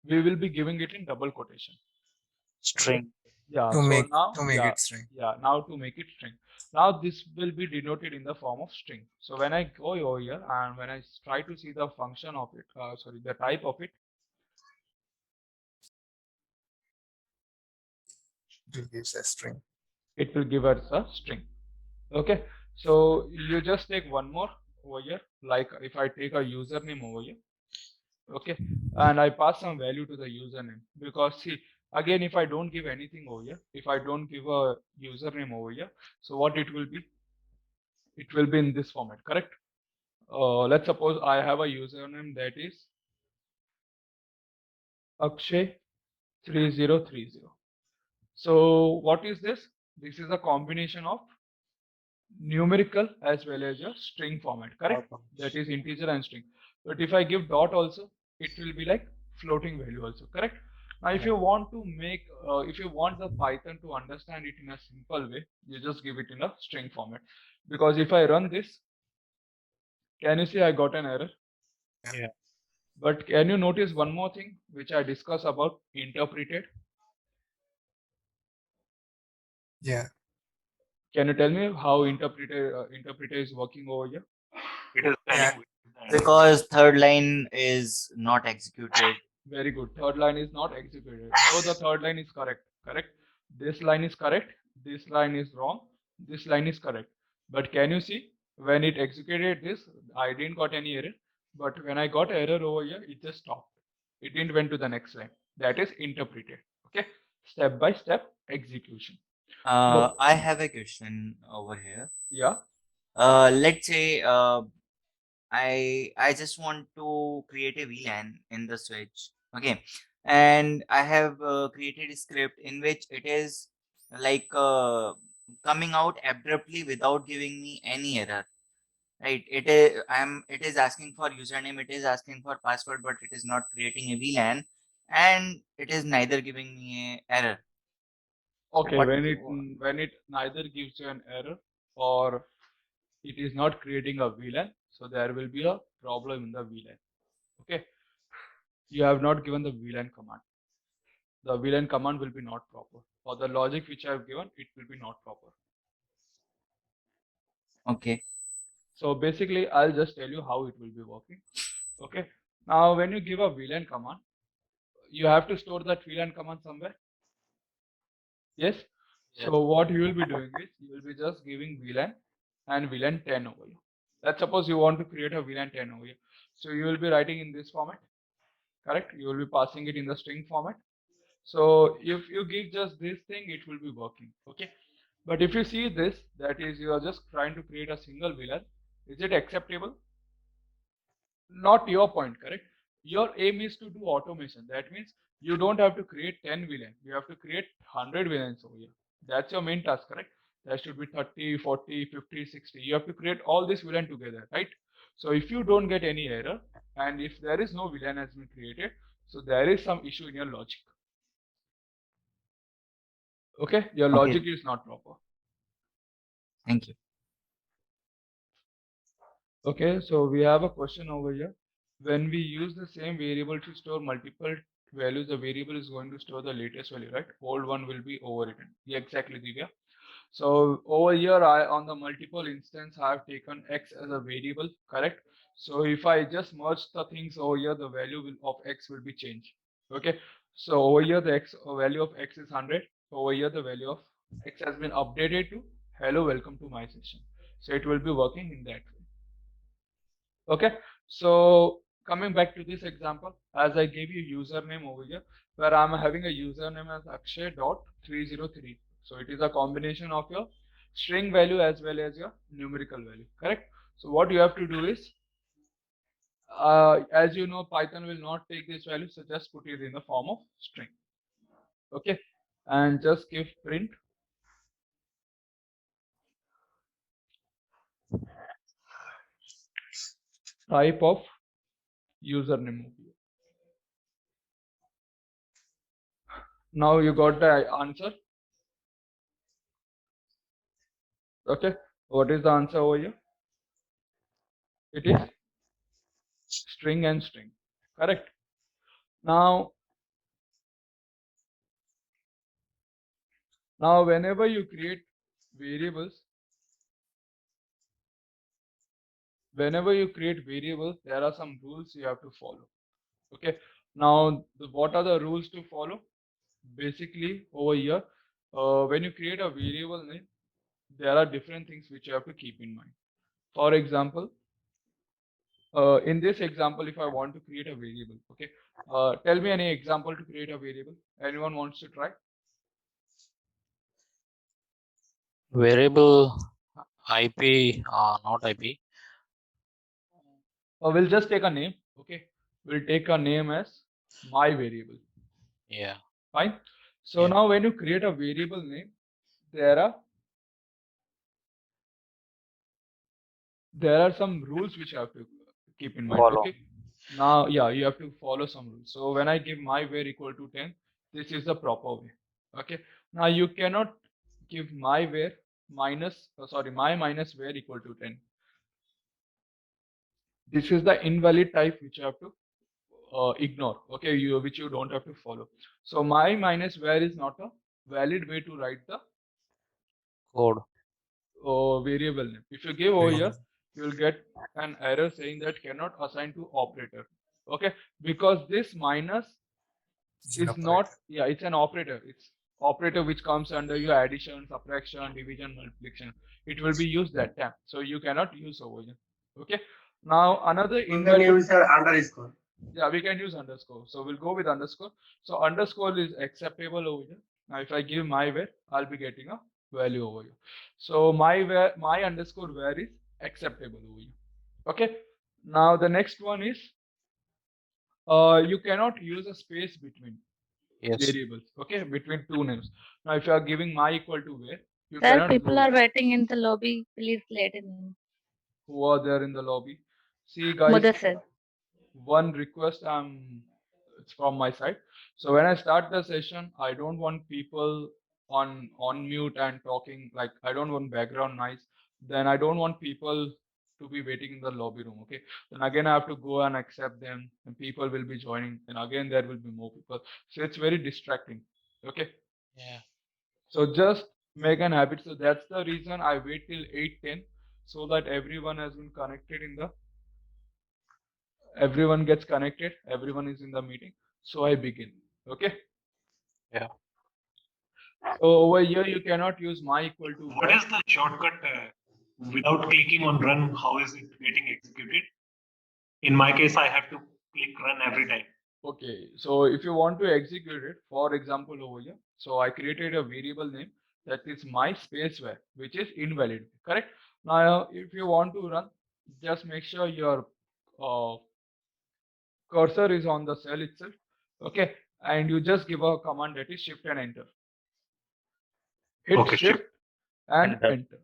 [SPEAKER 1] we will be giving it in double quotation.
[SPEAKER 5] String.
[SPEAKER 1] Yeah,
[SPEAKER 7] To
[SPEAKER 1] so
[SPEAKER 7] make
[SPEAKER 1] now,
[SPEAKER 7] to make it string.
[SPEAKER 1] now to make it string. Now this will be denoted in the form of string. So when I go over here and when I try to see the function of it, sorry, the type of it,
[SPEAKER 7] It will give a string.
[SPEAKER 1] it will give us a string. Okay, so you just take one more over here, like if I take a username over here, okay, and I pass some value to the username, because see, again, if I don't give anything over here, if I don't give a username over here, so what it will be? It will be in this format, correct? Let's suppose I have a username that is Akshay3030. So what is this? This is a combination of numerical as well as a string format, correct? That is integer and string. But if I give dot also, it will be like floating value also, correct? Now, if you want to make, if you want the Python to understand it in a simple way, you just give it in a string format. Because if I run this, can you see I got an error?
[SPEAKER 5] Yeah.
[SPEAKER 1] But can you notice one more thing which I discussed about interpreted?
[SPEAKER 7] Yeah.
[SPEAKER 1] Can you tell me how interpreter is working over here?
[SPEAKER 8] It is
[SPEAKER 7] Yeah.
[SPEAKER 9] Because third line is not executed.
[SPEAKER 1] Very good. Third line is not executed. So the third line is correct. Correct. This line is correct. This line is wrong. This line is correct. But can you see when it executed this, I didn't got any error. But when I got error over here, it just stopped. It didn't went to the next line. That is interpreted. Okay. Step by step execution.
[SPEAKER 9] I have a question over here.
[SPEAKER 1] Yeah.
[SPEAKER 9] Let's say I just want to create a VLAN in the switch. Okay, and I have created a script in which it is like coming out abruptly without giving me any error. Right? It is asking for username, it is asking for password, but it is not creating a VLAN, and it is neither giving me a error.
[SPEAKER 1] Okay,
[SPEAKER 9] What-
[SPEAKER 1] when it neither gives you an error or it is not creating a VLAN, so there will be a problem in the VLAN. Okay, you have not given the VLAN command. The VLAN command will be not proper. For the logic which I have given, it will be not proper.
[SPEAKER 9] Okay.
[SPEAKER 1] So basically, I'll just tell you how it will be working. Okay. Now, when you give a VLAN command, you have to store that VLAN command somewhere. Yes. So what you will be doing is you will be just giving VLAN and VLAN 10 over here. Let's suppose you want to create a VLAN 10 over here. So you will be writing in this format, correct? You will be passing it in the string format. So if you give just this thing, it will be working. Okay. But if you see this, that is, you are just trying to create a single VLAN. Is it acceptable? Not your point, correct? Your aim is to do automation. That means you don't have to create 10 VLAN. You have to create 100 VLANs over here. That's your main task, correct? That should be 30, 40, 50, 60. You have to create all this VLAN together, right? So if you don't get any error, and if there is no VLAN has been created, so there is some issue in your logic. Okay, your
[SPEAKER 9] Okay.
[SPEAKER 1] logic is not proper.
[SPEAKER 9] Thank you.
[SPEAKER 1] Okay, so we have a question over here. When we use the same variable to store multiple values, the variable is going to store the latest value, right? Old one will be overwritten. Yeah, exactly, Divya. So over here, on the multiple instance, I have taken x as a variable, correct? So if I just merge the things over here, the value of x will be changed. Okay, so over here, the value of x is 100. Over here, the value of x has been updated to hello, welcome to my session. So it will be working in that way. Okay, so coming back to this example, as I gave you username over here, where I'm having a username as Akshay.303. So it is a combination of your string value as well as your numerical value, correct? So what you have to do is, as you know, Python will not take this value, so just put it in the form of string. Okay, and just give print type of username over here. Now you got the answer. Okay, what is the answer over here? It is string and string, correct? Now whenever you create variables, there are some rules you have to follow. Okay, now what are the rules to follow? Basically over here, when you create a variable name, there are different things which you have to keep in mind. For example, in this example, if I want to create a variable, okay, tell me any example to create a variable. Anyone wants to try?
[SPEAKER 5] Variable IP, not IP.
[SPEAKER 1] We'll just take a name. Okay, we'll take a name as my variable.
[SPEAKER 5] Yeah.
[SPEAKER 1] Fine. So
[SPEAKER 5] Yeah.
[SPEAKER 1] now when you create a variable name, there are some rules which you have to keep in mind.
[SPEAKER 3] Follow.
[SPEAKER 1] Okay. Now, yeah, you have to follow some rules. So when I give my var equal to 10, this is the proper way. Okay. Now you cannot give my var minus, my minus var equal to 10. This is the invalid type which you have to ignore. Okay, which you don't have to follow. So my minus var is not a valid way to write the
[SPEAKER 5] Code.
[SPEAKER 1] variable name. If you give over here, you will get an error saying that cannot assign to operator. Okay, because this minus is not, yeah, it's an operator. It's operator which comes under your addition, subtraction, division, multiplication. It will be used that time. So you cannot use over here. Okay. Now another invalid.
[SPEAKER 4] underscore.
[SPEAKER 1] Yeah, we can use underscore. So we'll go with underscore. So underscore is acceptable over here. Now if I give my var, I'll be getting a value over here. So my underscore var is acceptable over here. Okay. Now the next one is you cannot use a space between
[SPEAKER 5] Yes.
[SPEAKER 1] variables. Okay, between two names. Now if you are giving my equal to var, you
[SPEAKER 10] Sir,
[SPEAKER 1] cannot
[SPEAKER 10] people
[SPEAKER 1] go.
[SPEAKER 10] are waiting in the lobby. Please let in.
[SPEAKER 1] Who are there in the lobby? See guys,
[SPEAKER 10] Mudassir.
[SPEAKER 1] one request it's from my side. So when I start the session, I don't want people on mute and talking, like I don't want background noise. Then I don't want people to be waiting in the lobby room. Okay, then again I have to go and accept them, and people will be joining, and again there will be more people. So it's very distracting. Okay,
[SPEAKER 5] Yeah.
[SPEAKER 1] so just make an habit. So that's the reason I wait till 8:10. so that everyone has been connected everyone gets connected, everyone is in the meeting. So I begin. Okay.
[SPEAKER 5] Yeah.
[SPEAKER 1] So over here you cannot use my equal to
[SPEAKER 11] What is the shortcut without clicking on run? How is it getting executed? In my case, I have to click run every time.
[SPEAKER 1] Okay, so if you want to execute it, for example, over here, so I created a variable name that is my spaceware, which is invalid, correct? Now, if you want to run, just make sure your cursor is on the cell itself, okay? And you just give a command that is shift and enter. Hit
[SPEAKER 11] Okay,
[SPEAKER 1] shift and
[SPEAKER 5] Enter.
[SPEAKER 1] enter.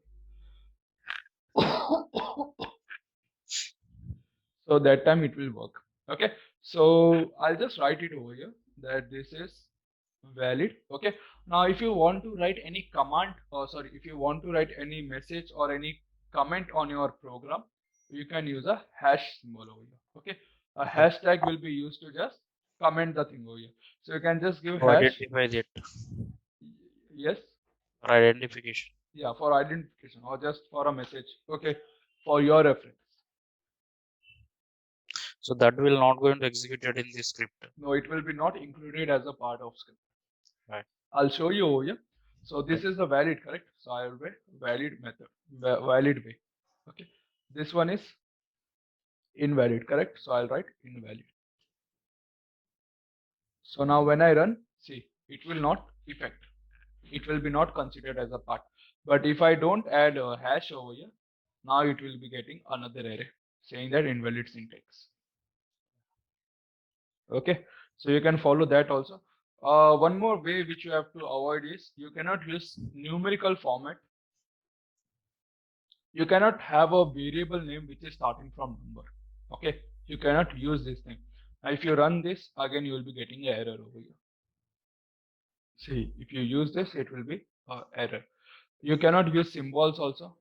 [SPEAKER 1] So that time it will work. Okay, so I'll just write it over here that this is valid. Okay, now if you want to write any command, or sorry, if you want to write any message or any comment on your program, you can use a hash symbol over here. Okay, a hashtag will be used to just comment the thing over here. So you can just give
[SPEAKER 5] To
[SPEAKER 1] hash.
[SPEAKER 5] identify it.
[SPEAKER 1] Yes.
[SPEAKER 5] For identification.
[SPEAKER 1] Yeah, for identification or just for a message. Okay, for your reference.
[SPEAKER 5] So that will not going to execute it in the script.
[SPEAKER 1] No, it will be not included as a part of script.
[SPEAKER 5] Right.
[SPEAKER 1] I'll show you over here. So this is the valid, correct? So I will write valid method, valid way. Okay. This one is invalid, correct? So I'll write invalid. So now when I run, see, it will not affect. It will be not considered as a part. But if I don't add a hash over here, now it will be getting another array saying that invalid syntax. Okay, so you can follow that also. One more way which you have to avoid is you cannot use numerical format. You cannot have a variable name which is starting from number. Okay, you cannot use this thing. Now if you run this again, you will be getting an error over here. See, if you use this, it will be an error. You cannot use symbols also.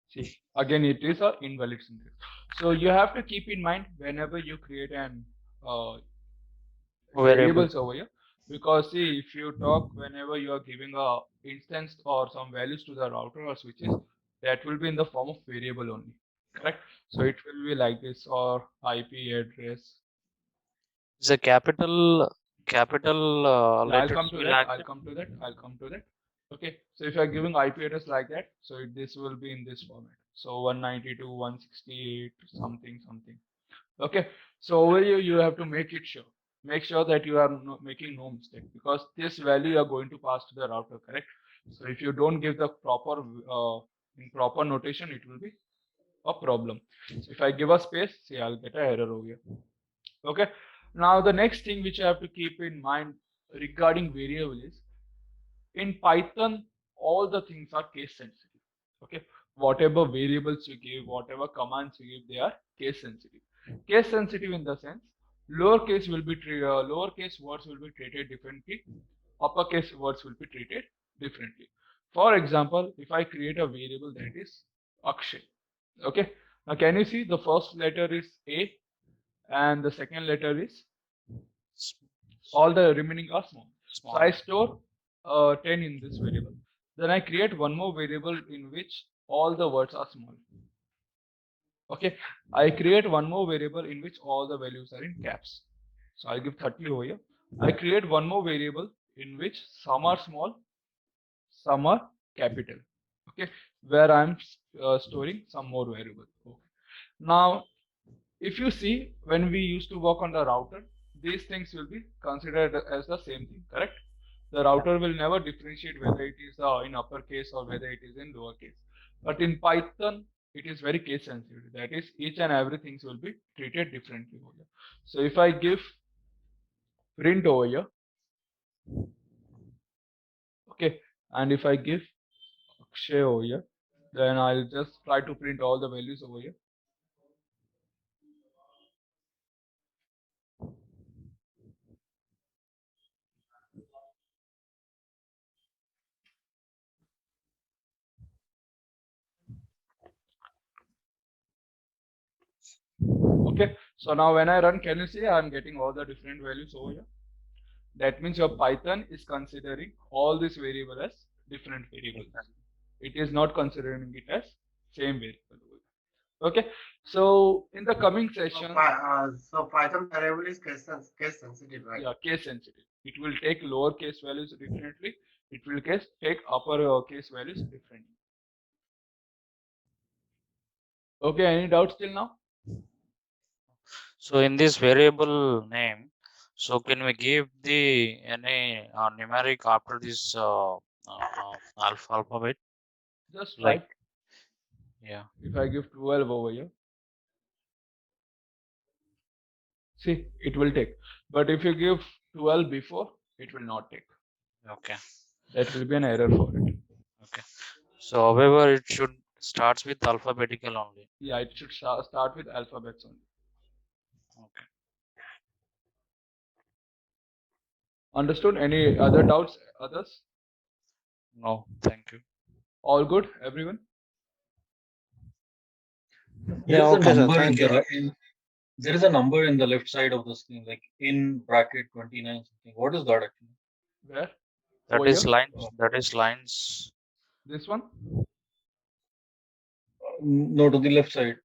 [SPEAKER 1] See, again, it is a invalid syntax. So you have to keep in mind whenever you create an variables over here, because see, if you talk whenever you are giving a instance or some values to the router or switches, that will be in the form of variable only, correct? So it will be like this, or IP address.
[SPEAKER 5] It's a capital
[SPEAKER 1] Yeah, I'll
[SPEAKER 5] letters
[SPEAKER 1] come to
[SPEAKER 5] will
[SPEAKER 1] that.
[SPEAKER 5] act-
[SPEAKER 1] I'll come to that. I'll come to that. Okay, so if you are giving IP address like that, so this will be in this format. So 192.168 something something. Okay, so over here you have to make it sure. Make sure that you are making no mistake, because this value you are going to pass to the router, correct? So if you don't give the proper in proper notation, it will be a problem. So if I give a space, see, I'll get an error over here. Okay, now the next thing which you have to keep in mind regarding variable is, in Python all the things are case sensitive. Okay, whatever variables you give, whatever commands you give, they are case sensitive. Case sensitive in the sense, lowercase words will be treated differently, uppercase words will be treated differently. For example, if I create a variable that is Akshay, okay, now can you see the first letter is A and the second letter is, all the remaining are small. So I store 10 in this variable. Then I create one more variable in which all the words are small. Okay, I create one more variable in which all the values are in caps. So I'll give 30 over here. I create one more variable in which some are small, some are capital. Okay, where I'm storing some more variable. Okay. Now, if you see, when we used to work on the router, these things will be considered as the same thing, correct? The router will never differentiate whether it is in uppercase or whether it is in lowercase. But in Python, it is very case sensitive. That is, each and everything will be treated differently over here. So if I give print over here, okay, and if I give Akshay over here, then I'll just try to print all the values over here. Okay, so now when I run, can you see I'm getting all the different values over here? That means your Python is considering all these variables as different variables. It is not considering it as same variable. Okay, so in the coming session,
[SPEAKER 4] So Python variable is case sensitive, right?
[SPEAKER 1] yeah, case sensitive. It will take lower case values differently. It will take upper case values differently. Okay, any doubts till now?
[SPEAKER 5] So in this variable name, so can we give the any numeric after this alphabet?
[SPEAKER 1] Just
[SPEAKER 5] Like,
[SPEAKER 1] like
[SPEAKER 5] yeah.
[SPEAKER 1] if I give 12 over here, see, it will take. But if you give 12 before, it will not take.
[SPEAKER 5] Okay.
[SPEAKER 1] That will be an error for it.
[SPEAKER 5] Okay. So however, it should starts with alphabetical only.
[SPEAKER 1] Yeah, it should start with alphabets only.
[SPEAKER 5] Okay.
[SPEAKER 1] Understood? Any other doubts? Others?
[SPEAKER 5] No, thank you.
[SPEAKER 1] All good, everyone?
[SPEAKER 6] There
[SPEAKER 8] Yeah,
[SPEAKER 6] is a
[SPEAKER 8] okay, sir.
[SPEAKER 6] number
[SPEAKER 8] Thank you.
[SPEAKER 6] there is a number in the left side of the screen, like in bracket 29 something. What is that actually?
[SPEAKER 1] Where?
[SPEAKER 5] That
[SPEAKER 1] Over
[SPEAKER 5] is
[SPEAKER 1] here?
[SPEAKER 5] lines. That is lines.
[SPEAKER 1] This one?
[SPEAKER 6] No, to the left side.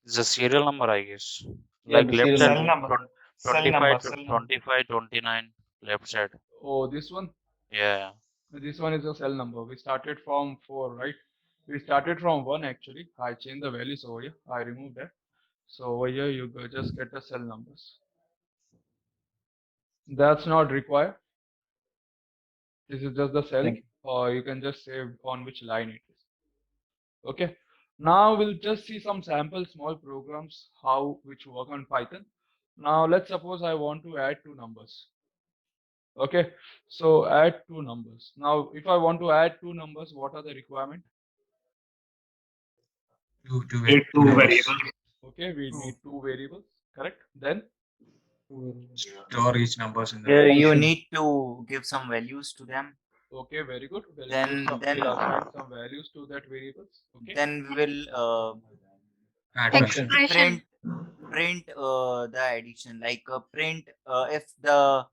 [SPEAKER 5] It's a serial number, I guess.
[SPEAKER 6] Yeah,
[SPEAKER 5] Like
[SPEAKER 6] the
[SPEAKER 5] left
[SPEAKER 6] serial
[SPEAKER 5] side,
[SPEAKER 6] number.
[SPEAKER 3] Cell number. Cell
[SPEAKER 5] 25,
[SPEAKER 3] number. Cell number.
[SPEAKER 5] 25, 29, left side.
[SPEAKER 1] Oh, this one?
[SPEAKER 5] Yeah.
[SPEAKER 1] This one is a cell number. We started from 4, right? We started from 1 actually. I changed the values over here. I removed that. So over here you just get the cell numbers. That's not required. This is just the cell, or you can just say on which line it is. Okay. Now we'll just see some sample small programs which work on Python. Now let's suppose I want to add 2 numbers. Okay, so add 2 numbers. Now if I want to add 2 numbers, what are the requirement?
[SPEAKER 6] Two
[SPEAKER 11] variables.
[SPEAKER 1] Okay, we need 2 variables, correct? Then
[SPEAKER 6] store each numbers in the
[SPEAKER 9] You need to give some values to them.
[SPEAKER 1] okay, very good. We'll
[SPEAKER 9] Then
[SPEAKER 1] we'll assign some values to that variables. Okay.
[SPEAKER 9] then we will
[SPEAKER 10] Expression.
[SPEAKER 9] print the addition, like print if the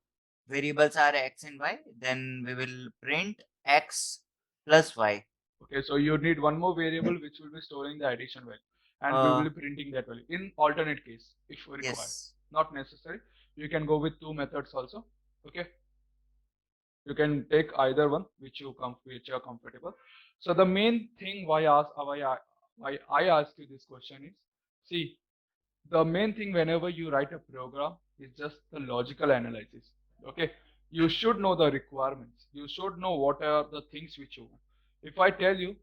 [SPEAKER 9] variables are x and y, then we will print x plus y.
[SPEAKER 1] Okay, so you need one more variable which will be storing the addition value, and we will be printing that value in alternate case if required.
[SPEAKER 9] Yes.
[SPEAKER 1] Not necessary. You can go with 2 methods also. Okay. You can take either one which are comfortable. So the main thing why I ask you this question is, see, the main thing whenever you write a program is just the logical analysis. Okay, you should know the requirements. You should know what are the things which you want. If I tell you,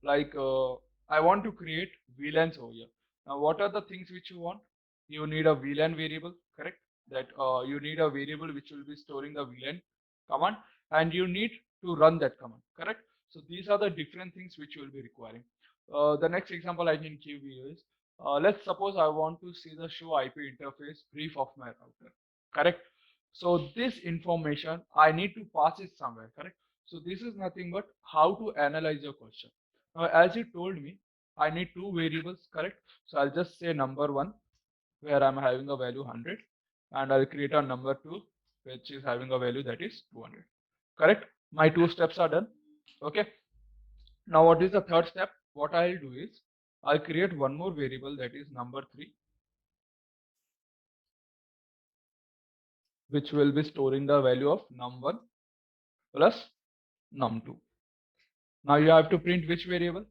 [SPEAKER 1] like, I want to create VLANs over here. Now, what are the things which you want? You need a VLAN variable, correct? That you need a variable which will be storing the VLAN command, and you need to run that command, correct? So these are the different things which you will be requiring. The next example I can give you is, let's suppose I want to see the show IP interface brief of my router, correct? So this information I need to pass it somewhere, correct? So this is nothing but how to analyze your question. Now, as you told me, I need 2 variables, correct? So I'll just say number 1, where I'm having a value 100, and I'll create a number 2, which is having a value that is 200, correct? My 2 steps are done. Okay. Now what is the third step? What I'll do is I'll create one more variable that is number 3, which will be storing the value of num1 plus num2. Now you have to print which variable?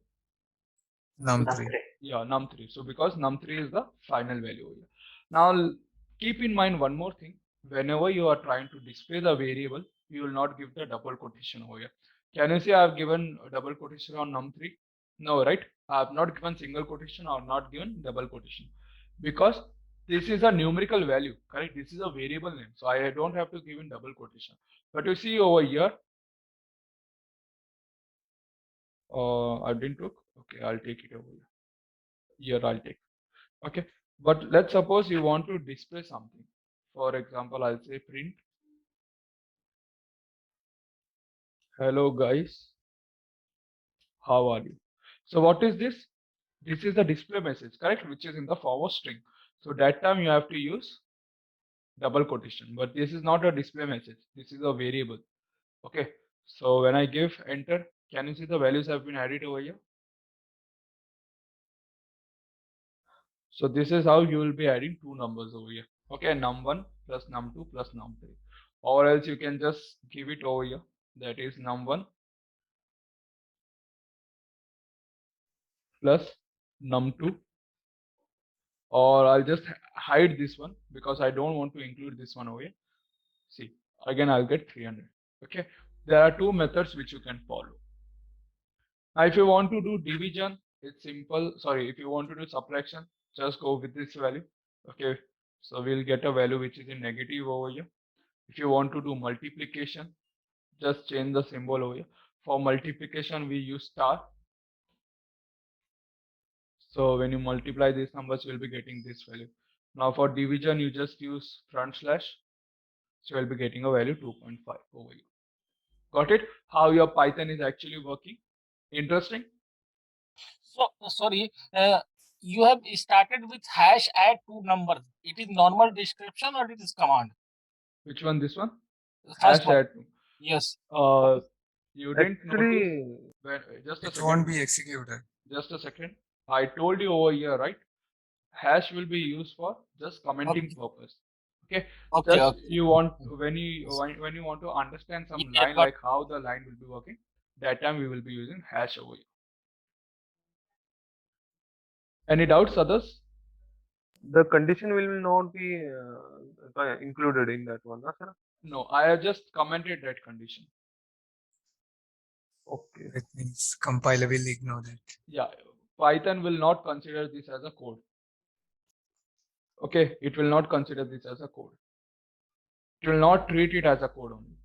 [SPEAKER 7] Num3.
[SPEAKER 1] Yeah, num3. So because num3 is the final value here. Now keep in mind one more thing. Whenever you are trying to display the variable, you will not give the double quotation over here. Can you see I have given a double quotation on num3? No, right? I have not given single quotation or not given double quotation, because this is a numerical value, correct? This is a variable name, so I don't have to give in double quotation. But you see over here, I didn't took. Okay, I'll take it over here. Here I'll take. Okay, but let's suppose you want to display something. For example, I'll say print hello guys, how are you? So what is this? This is the display message, correct? Which is in the forward string. So that time you have to use double quotation, but this is not a display message. This is a variable. Okay. So when I give enter, can you see the values have been added over here? So this is how you will be adding two numbers over here. Okay, num1 plus num2 plus num3. Or else you can just give it over here. That is num1 plus num2. Or I'll just hide this one because I don't want to include this one over here. See, again I'll get 300. Okay, there are two methods which you can follow. Now if you want to do division, it's simple. Sorry, if you want to do subtraction, just go with this value. Okay, so we'll get a value which is in negative over here. If you want to do multiplication, just change the symbol over here. For multiplication, we use star. So when you multiply these numbers, you'll be getting this value. Now for division, you just use front slash. So you'll be getting a value 2.5 over here. Got it? How your Python is actually working? Interesting?
[SPEAKER 10] So sorry, you have started with hash add two numbers. It is normal description or it is command?
[SPEAKER 1] Which one? This one?
[SPEAKER 10] First
[SPEAKER 1] Hash
[SPEAKER 10] one.
[SPEAKER 1] add.
[SPEAKER 10] Yes.
[SPEAKER 1] You didn't notice when, just a
[SPEAKER 7] It
[SPEAKER 1] second.
[SPEAKER 7] won't be executed.
[SPEAKER 1] Just a second. I told you over here, right? Hash will be used for just commenting purpose. Okay.
[SPEAKER 10] Okay.
[SPEAKER 1] Just
[SPEAKER 10] Okay.
[SPEAKER 1] you want when you want to understand some
[SPEAKER 10] Yeah,
[SPEAKER 1] line
[SPEAKER 10] but-
[SPEAKER 1] like how the line will be working, that time we will be using hash over here. Any doubts, others?
[SPEAKER 8] The condition will not be included in that one, sir?
[SPEAKER 1] No, I have just commented that condition.
[SPEAKER 8] Okay.
[SPEAKER 7] That means compiler will ignore that.
[SPEAKER 1] Yeah, Python will not consider this as a code. Okay, it will not consider this as a code. It will not treat it as a code only.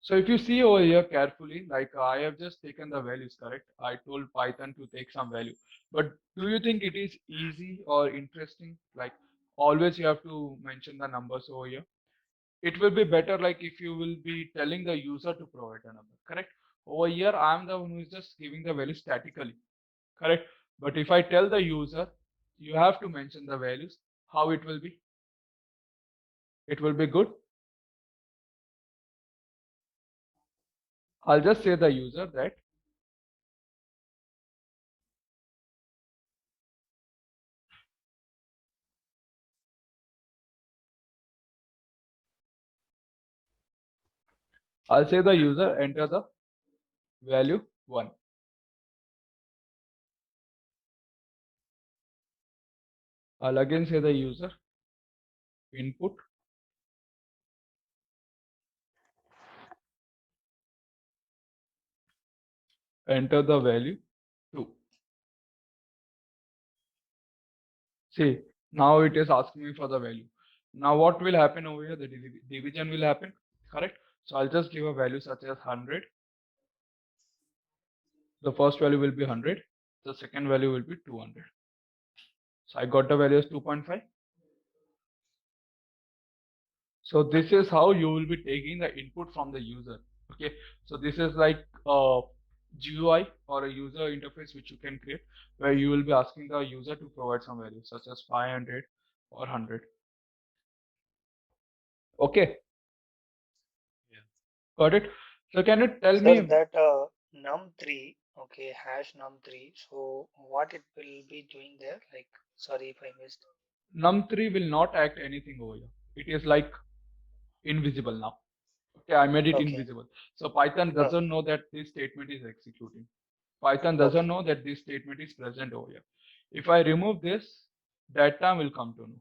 [SPEAKER 1] So if you see over here carefully, like I have just taken the values, correct? I told Python to take some value. But do you think it is easy or interesting? Like always you have to mention the numbers over here. It will be better like if you will be telling the user to provide a number, correct? Over here, I am the one who is just giving the value statically, correct? But if I tell the user, you have to mention the values, how it will be? It will be good. I'll just say the user that I'll say the user enter the value 1. I'll again say the user input enter the value 2. See, now it is asking me for the value. Now what will happen over here? The division will happen, correct? So I'll just give a value such as 100. The first value will be 100. The second value will be 200. So I got the value as 2.5. So this is how you will be taking the input from the user. Okay. So this is like a GUI or a user interface which you can create where you will be asking the user to provide some value such as 500 or 100. Okay.
[SPEAKER 5] Yeah.
[SPEAKER 1] Got it. So can you tell
[SPEAKER 3] Sir,
[SPEAKER 1] me
[SPEAKER 3] that num3, okay, hash num3. So what it will be doing there? Like, sorry if I missed.
[SPEAKER 1] num3 will not act anything over here. It is like invisible now. Okay, I made it
[SPEAKER 3] Okay.
[SPEAKER 1] invisible. So Python doesn't know that this statement is executing. Python doesn't know that this statement is present over here. If I remove this, that time will come to know.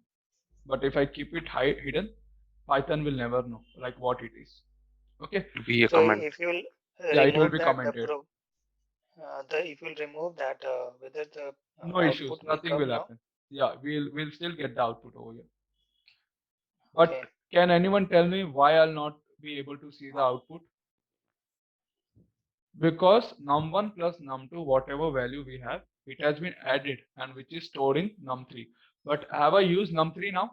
[SPEAKER 1] But if I keep it hidden, Python will never know like what it is. Okay.
[SPEAKER 8] Be a
[SPEAKER 3] So
[SPEAKER 8] comment.
[SPEAKER 3] if you will
[SPEAKER 1] Yeah, it will
[SPEAKER 3] remove
[SPEAKER 1] be
[SPEAKER 3] that,
[SPEAKER 1] commented.
[SPEAKER 3] if you will remove that, whether the
[SPEAKER 1] No issues.
[SPEAKER 3] output
[SPEAKER 1] Nothing
[SPEAKER 3] come
[SPEAKER 1] will
[SPEAKER 3] now?
[SPEAKER 1] happen. Yeah, we'll still get the output over here. But
[SPEAKER 3] Okay.
[SPEAKER 1] can anyone tell me why I'll not be able to see the output? Because num1 plus num2, whatever value we have, it has been added and which is stored in num3. But have I used num3 now?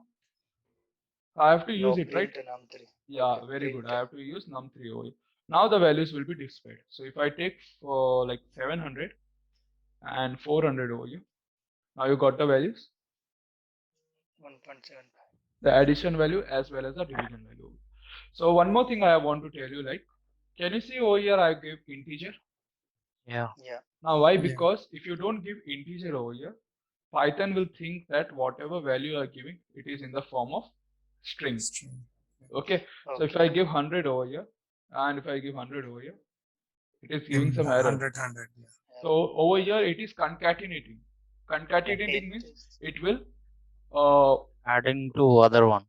[SPEAKER 1] I have to use
[SPEAKER 3] No,
[SPEAKER 1] it, right?
[SPEAKER 3] print num3.
[SPEAKER 1] Yeah,
[SPEAKER 3] Okay,
[SPEAKER 1] very good.
[SPEAKER 3] print.
[SPEAKER 1] I have to use num3 over here. Now the values will be displayed. So if I take for like 700 and 400 over here, now you got the values,
[SPEAKER 3] 1.75.
[SPEAKER 1] the addition value as well as the division value. So one more thing I want to tell you, like, can you see over here I gave integer?
[SPEAKER 5] Yeah.
[SPEAKER 3] Yeah.
[SPEAKER 1] Now why?
[SPEAKER 7] Yeah.
[SPEAKER 1] Because if you don't give integer over here, Python will think that whatever value you are giving, it is in the form of string.
[SPEAKER 7] String.
[SPEAKER 1] Okay. So if I give 100 over here, and if I give 100 over here, it is giving some error.
[SPEAKER 7] 100, 100. Yeah.
[SPEAKER 1] So over here it is concatenating. Concatenating means it will
[SPEAKER 5] Adding to other one.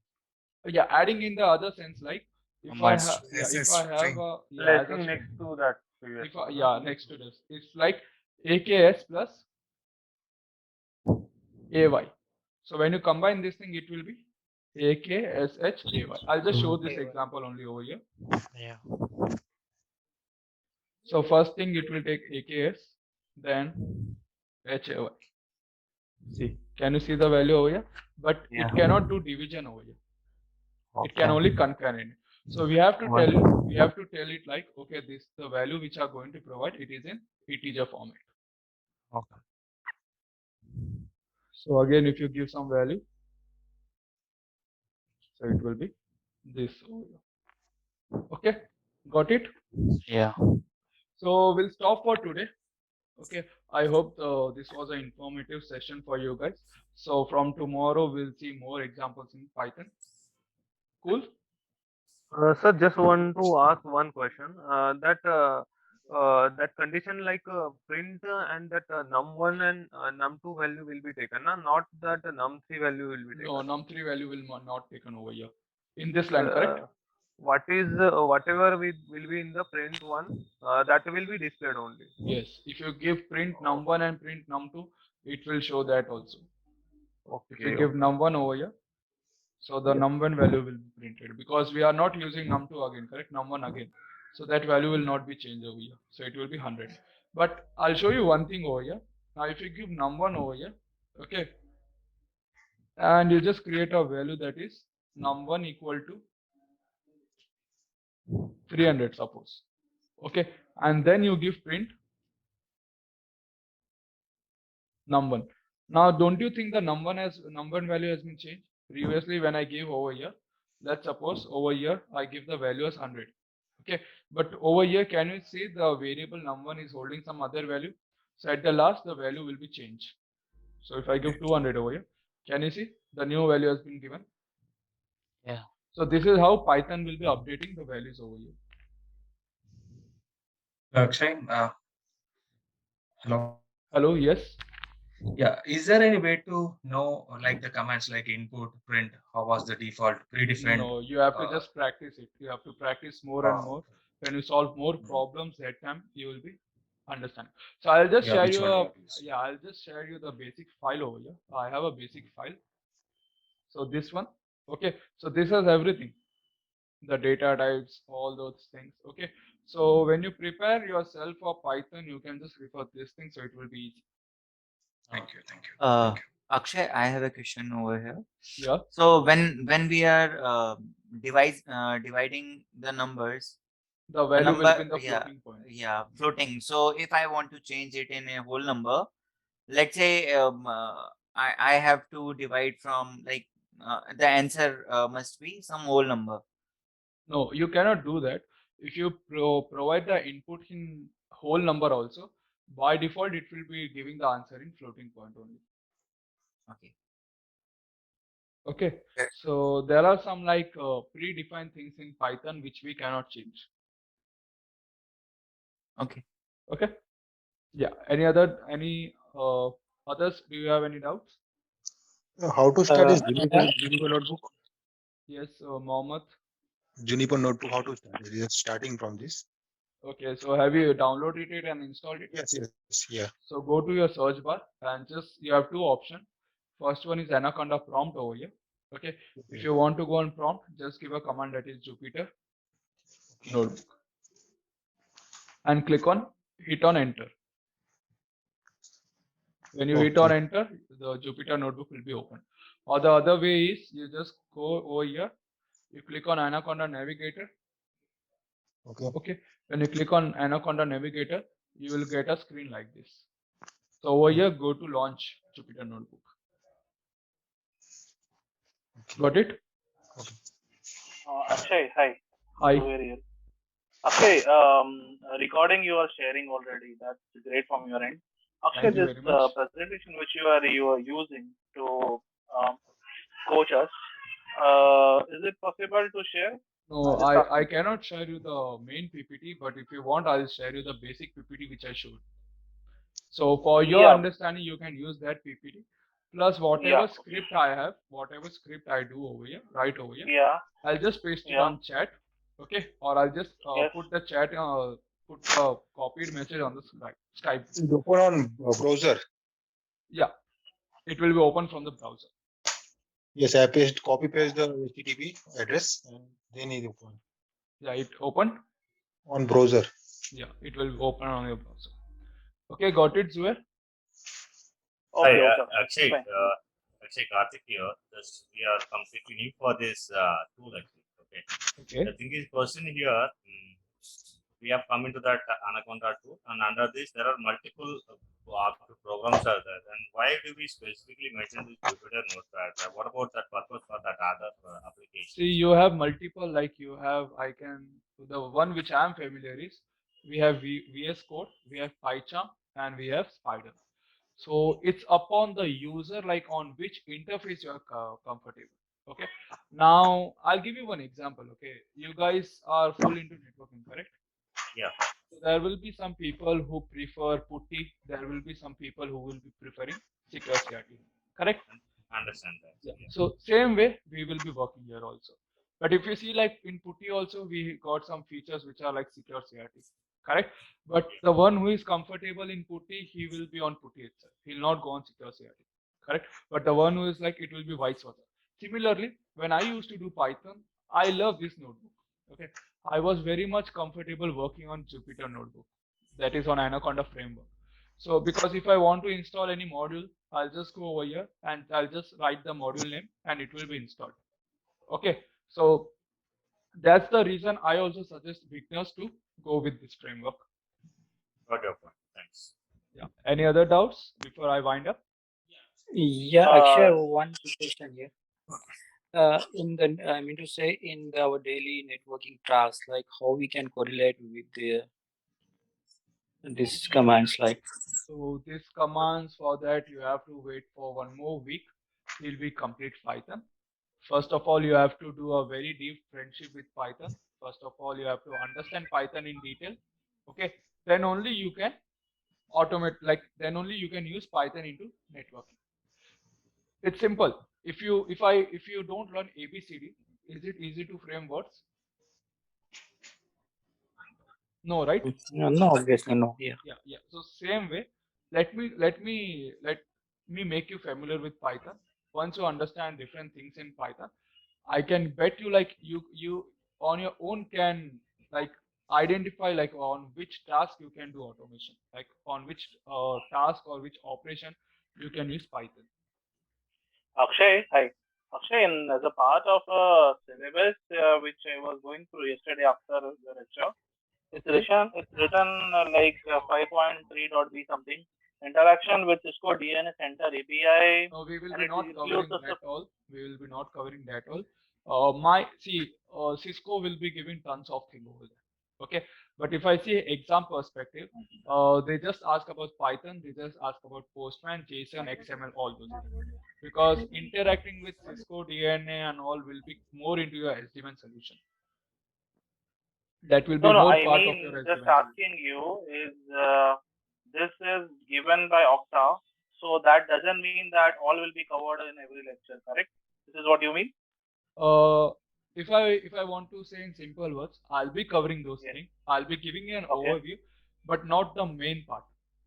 [SPEAKER 1] yeah, adding in the other sense, like if I have if I have a yeah, as a
[SPEAKER 8] Placing next
[SPEAKER 1] string.
[SPEAKER 8] to that previous
[SPEAKER 1] If I,
[SPEAKER 8] one,
[SPEAKER 1] yeah, next to this, it's like AKS plus AY. So when you combine this thing, it will be AKSH AY. I'll just show this
[SPEAKER 3] AY.
[SPEAKER 1] example only over here.
[SPEAKER 5] Yeah.
[SPEAKER 1] So first thing it will take AKS, then HAY. See, can you see the value over here? But
[SPEAKER 5] Yeah.
[SPEAKER 1] it cannot do division over here. It can
[SPEAKER 5] Okay.
[SPEAKER 1] only concurrent. So we have to tell it like, okay, this the value which are going to provide, it is in integer format.
[SPEAKER 5] Okay.
[SPEAKER 1] So again, if you give some value, so it will be this over here. Okay, got it?
[SPEAKER 5] Yeah.
[SPEAKER 1] So we'll stop for today. Okay, I hope this was an informative session for you guys. So from tomorrow, we'll see more examples in Python. Cool?
[SPEAKER 8] Sir, just want to ask one question. That condition like print and that num1 and num2 value will be taken, not that num3 value will be
[SPEAKER 1] No,
[SPEAKER 8] taken.
[SPEAKER 1] num3 value will not taken over here. In this line, correct?
[SPEAKER 8] What is whatever will be in the print one, that will be displayed only.
[SPEAKER 1] Yes. If you give print num1 and print num2, it will show that also. If you give num1 over here, so the num1 value will be printed because we are not using num2 again, correct? Num1 again. So that value will not be changed over here. So it will be 100. But I'll show you one thing over here. Now if you give num1 over here, okay, and you just create a value that is num1 equal to 300, suppose. Okay, and then you give print num1. Now don't you think the num1 value has been changed? Previously when I gave over here, let's suppose over here I give the value as 100. Okay, but over here can you see the variable num1 is holding some other value? So at the last the value will be changed. So if I give 200 over here, can you see the new value has been given?
[SPEAKER 5] Yeah.
[SPEAKER 1] So this is how Python will be updating the values over here.
[SPEAKER 12] Akshay, hello.
[SPEAKER 1] Hello, yes.
[SPEAKER 12] Yeah, is there any way to know like the commands like input, print, how was the default, predefined?
[SPEAKER 1] No, you have to just practice it. You have to practice more and more. When you solve more problems that time, you will be understanding. So I'll just share you I'll just share you the basic file over here. I have a basic file. So this one, okay. So this has everything, the data types, all those things. Okay. So when you prepare yourself for Python, you can just refer this thing, so it will be easy.
[SPEAKER 12] Thank you.
[SPEAKER 9] Akshay, I have a question over here.
[SPEAKER 1] Yeah.
[SPEAKER 9] So when we are dividing the numbers,
[SPEAKER 1] the value
[SPEAKER 9] number,
[SPEAKER 1] will be in the
[SPEAKER 9] yeah,
[SPEAKER 1] floating point.
[SPEAKER 9] Yeah, floating. So if I want to change it in a whole number, let's say I have to divide from like the answer must be some whole number.
[SPEAKER 1] No, you cannot do that. If you provide the input in whole number also, by default it will be giving the answer in floating point only.
[SPEAKER 9] Okay.
[SPEAKER 1] Okay. So there are some like predefined things in Python which we cannot change.
[SPEAKER 9] Okay.
[SPEAKER 1] Okay. Yeah. Any others? Do you have any doubts?
[SPEAKER 13] How to start is Juniper notebook?
[SPEAKER 1] Yes, Mohammed.
[SPEAKER 13] Juniper notebook, how to start? Just starting from this.
[SPEAKER 1] Okay, so have you downloaded it and installed it?
[SPEAKER 13] Yes, yeah.
[SPEAKER 1] So go to your search bar and just you have two options. First one is Anaconda prompt over here. Okay. If you want to go on prompt, just give a command that is Jupyter notebook and hit on enter. When you hit on enter, the Jupyter notebook will be open. Or the other way is you just go over here, you click on Anaconda Navigator. Okay. When you click on Anaconda Navigator, you will get a screen like this. So over here, go to launch Jupyter notebook. Got it?
[SPEAKER 14] Akshay, hi.
[SPEAKER 1] Hi.
[SPEAKER 14] Very well. Okay, recording you are sharing already. That's great from your end. Akshay,
[SPEAKER 1] Thank you
[SPEAKER 14] this
[SPEAKER 1] very much.
[SPEAKER 14] presentation which you are using to um, coach us, is it possible to share?
[SPEAKER 1] No,
[SPEAKER 14] Just
[SPEAKER 1] I
[SPEAKER 14] asking.
[SPEAKER 1] cannot share you the main PPT, but if you want, I'll share you the basic PPT which I showed. So for your
[SPEAKER 14] Yeah,
[SPEAKER 1] understanding, you can use that PPT. Plus
[SPEAKER 14] yeah,
[SPEAKER 1] whatever script I have, whatever script I do over here, right over here,
[SPEAKER 14] yeah,
[SPEAKER 1] I'll just paste it
[SPEAKER 14] yeah.
[SPEAKER 1] on chat, okay? Or I'll just
[SPEAKER 14] Yes.
[SPEAKER 1] put the chat, put the copied message on the Skype.
[SPEAKER 13] It's open on browser.
[SPEAKER 1] Yeah, it will be open from the browser.
[SPEAKER 13] Yes, I copy paste the HTTP address and then it open
[SPEAKER 1] Yeah, it opened.
[SPEAKER 13] on browser.
[SPEAKER 1] Yeah, it will open on your browser. Okay, got it, Zuer?
[SPEAKER 14] Okay,
[SPEAKER 15] Hi,
[SPEAKER 14] okay,
[SPEAKER 15] Akshay,
[SPEAKER 14] fine.
[SPEAKER 15] Akshay Karthik here. Just we are completely new for this tool actually. Okay.
[SPEAKER 1] Okay.
[SPEAKER 15] The thing is, person here, we have come into that Anaconda tool, and under this there are multiple programs are there. And why do we specifically mention this Jupyter Notepad? What about that purpose for that other application?
[SPEAKER 1] See, you have multiple, like you have, the one which I'm familiar is, we have VS Code, we have PyCharm, and we have Spider. So it's upon the user, like on which interface you are comfortable. Okay. Now I'll give you one example. Okay, you guys are full into networking, correct?
[SPEAKER 15] Yeah.
[SPEAKER 1] So there will be some people who prefer Putty. There will be some people who will be preferring Secure CRT. Correct?
[SPEAKER 15] Understand that.
[SPEAKER 1] Yeah. So same way we will be working here also. But if you see, like in Putty also, we got some features which are like Secure CRT. Correct? But the one who is comfortable in Putty, he will be on Putty itself. He'll not go on Secure CRT. Correct? But the one who is like, it will be vice versa. Similarly, when I used to do Python, I love this notebook. Okay. I was very much comfortable working on Jupyter Notebook. That is on Anaconda framework. So because if I want to install any module, I'll just go over here and I'll just write the module name and it will be installed. Okay. So that's the reason I also suggest beginners to go with this framework.
[SPEAKER 15] Got your point. Thanks.
[SPEAKER 1] Yeah. Any other doubts before I wind up?
[SPEAKER 3] Yeah, Akshay, one question here. I mean to say, in our daily networking tasks, like how we can correlate with these commands, like.
[SPEAKER 1] So these commands, for that you have to wait for one more week till we complete Python. First of all, you have to do a very deep friendship with Python. First of all, you have to understand Python in detail. Okay, then only you can automate, like then only you can use Python into networking. It's simple. If you don't learn ABCD, is it easy to frame words? No, right?
[SPEAKER 3] No, obviously no. Yeah.
[SPEAKER 1] Yeah. So same way, let me make you familiar with Python. Once you understand different things in Python, I can bet you, like you on your own can like identify like on which task you can do automation, like on which task or which operation you can use Python.
[SPEAKER 14] Akshay, hi. Akshay, as a part of a syllabus which I was going through yesterday after the lecture, it's written like 5.3.b something. Interaction with Cisco DNS Center API.
[SPEAKER 1] No, we will
[SPEAKER 14] and
[SPEAKER 1] be
[SPEAKER 14] it
[SPEAKER 1] not
[SPEAKER 14] includes
[SPEAKER 1] covering
[SPEAKER 14] the
[SPEAKER 1] that all. We will be not covering that all. Cisco will be giving tons of things over there. Okay, but if I see exam perspective, they just ask about Python, they just ask about Postman, JSON, XML, all those things. Because interacting with Cisco DNA and all will be more into your SD-WAN solution. That will be
[SPEAKER 14] No,
[SPEAKER 1] more
[SPEAKER 14] I
[SPEAKER 1] part of
[SPEAKER 14] mean,
[SPEAKER 1] your SD-WAN
[SPEAKER 14] just
[SPEAKER 1] solution.
[SPEAKER 14] asking you is this is given by Okta, so that doesn't mean that all will be covered in every lecture, correct? This is what you mean?
[SPEAKER 1] If I want to say in simple words, I'll be covering those things. I'll be giving you an overview, but not the main part.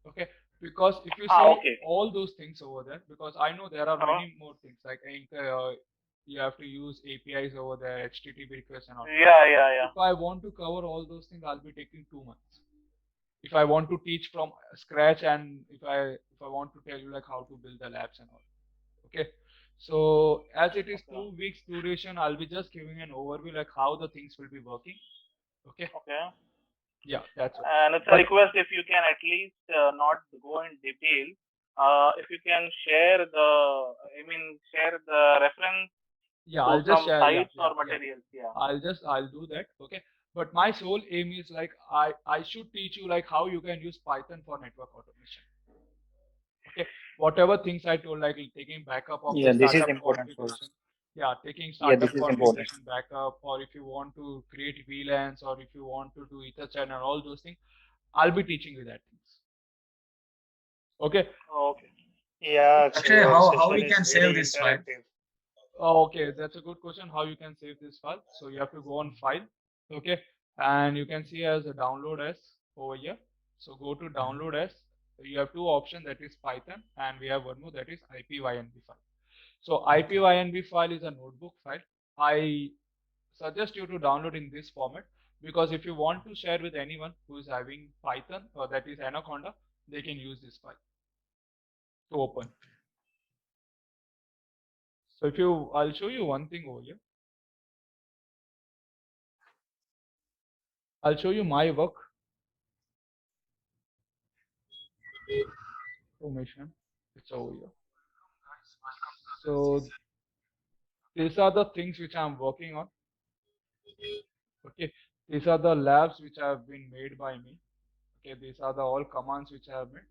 [SPEAKER 1] Okay, because if you see all those things over there, because I know there are many more things like you have to use APIs over there, HTTP requests and all.
[SPEAKER 14] Yeah.
[SPEAKER 1] If I want to cover all those things, I'll be taking 2 months. If I want to teach from scratch and if I want to tell you like how to build the labs and all. Okay. So as it is 2 weeks duration, I'll be just giving an overview like how the things will be working. Okay. Yeah, that's it.
[SPEAKER 14] And it's a request if you can at least not go in detail. If you can share the reference
[SPEAKER 1] Yeah,
[SPEAKER 14] So
[SPEAKER 1] I'll just
[SPEAKER 14] some
[SPEAKER 1] share. Yeah,
[SPEAKER 14] sites
[SPEAKER 1] yeah,
[SPEAKER 14] or
[SPEAKER 1] yeah.
[SPEAKER 14] materials. Yeah.
[SPEAKER 1] I'll do that. Okay. But my sole aim is like I should teach you like how you can use Python for network automation. Okay. Whatever things I told, like taking backup of the
[SPEAKER 3] Yeah, this is
[SPEAKER 1] startup
[SPEAKER 3] important for
[SPEAKER 1] configuration. Yeah, taking
[SPEAKER 3] yeah, this
[SPEAKER 1] startup
[SPEAKER 3] is important.
[SPEAKER 1] configuration backup, or if you want to create VLANs, or if you want to do Etherchat and all those things, I'll be teaching you that things. Okay.
[SPEAKER 14] Okay. Yeah,
[SPEAKER 12] Akshay,
[SPEAKER 14] your
[SPEAKER 12] how we
[SPEAKER 14] session is
[SPEAKER 12] can save
[SPEAKER 14] very
[SPEAKER 12] this file?
[SPEAKER 14] interactive.
[SPEAKER 1] Oh, okay, that's a good question. How you can save this file? So you have to go on file, okay, and you can see as a download as over here. So go to download as. You have two options, that is Python, and we have one more, that is IPYNB file. So IPYNB file is a notebook file. I suggest you to download in this format, because if you want to share with anyone who is having Python or that is Anaconda, they can use this file to open. So I'll show you one thing over here. I'll show you my work. Information. It's over here. So these are the things which I'm working on. Okay, these are the labs which have been made by me. Okay, these are the all commands which I have made.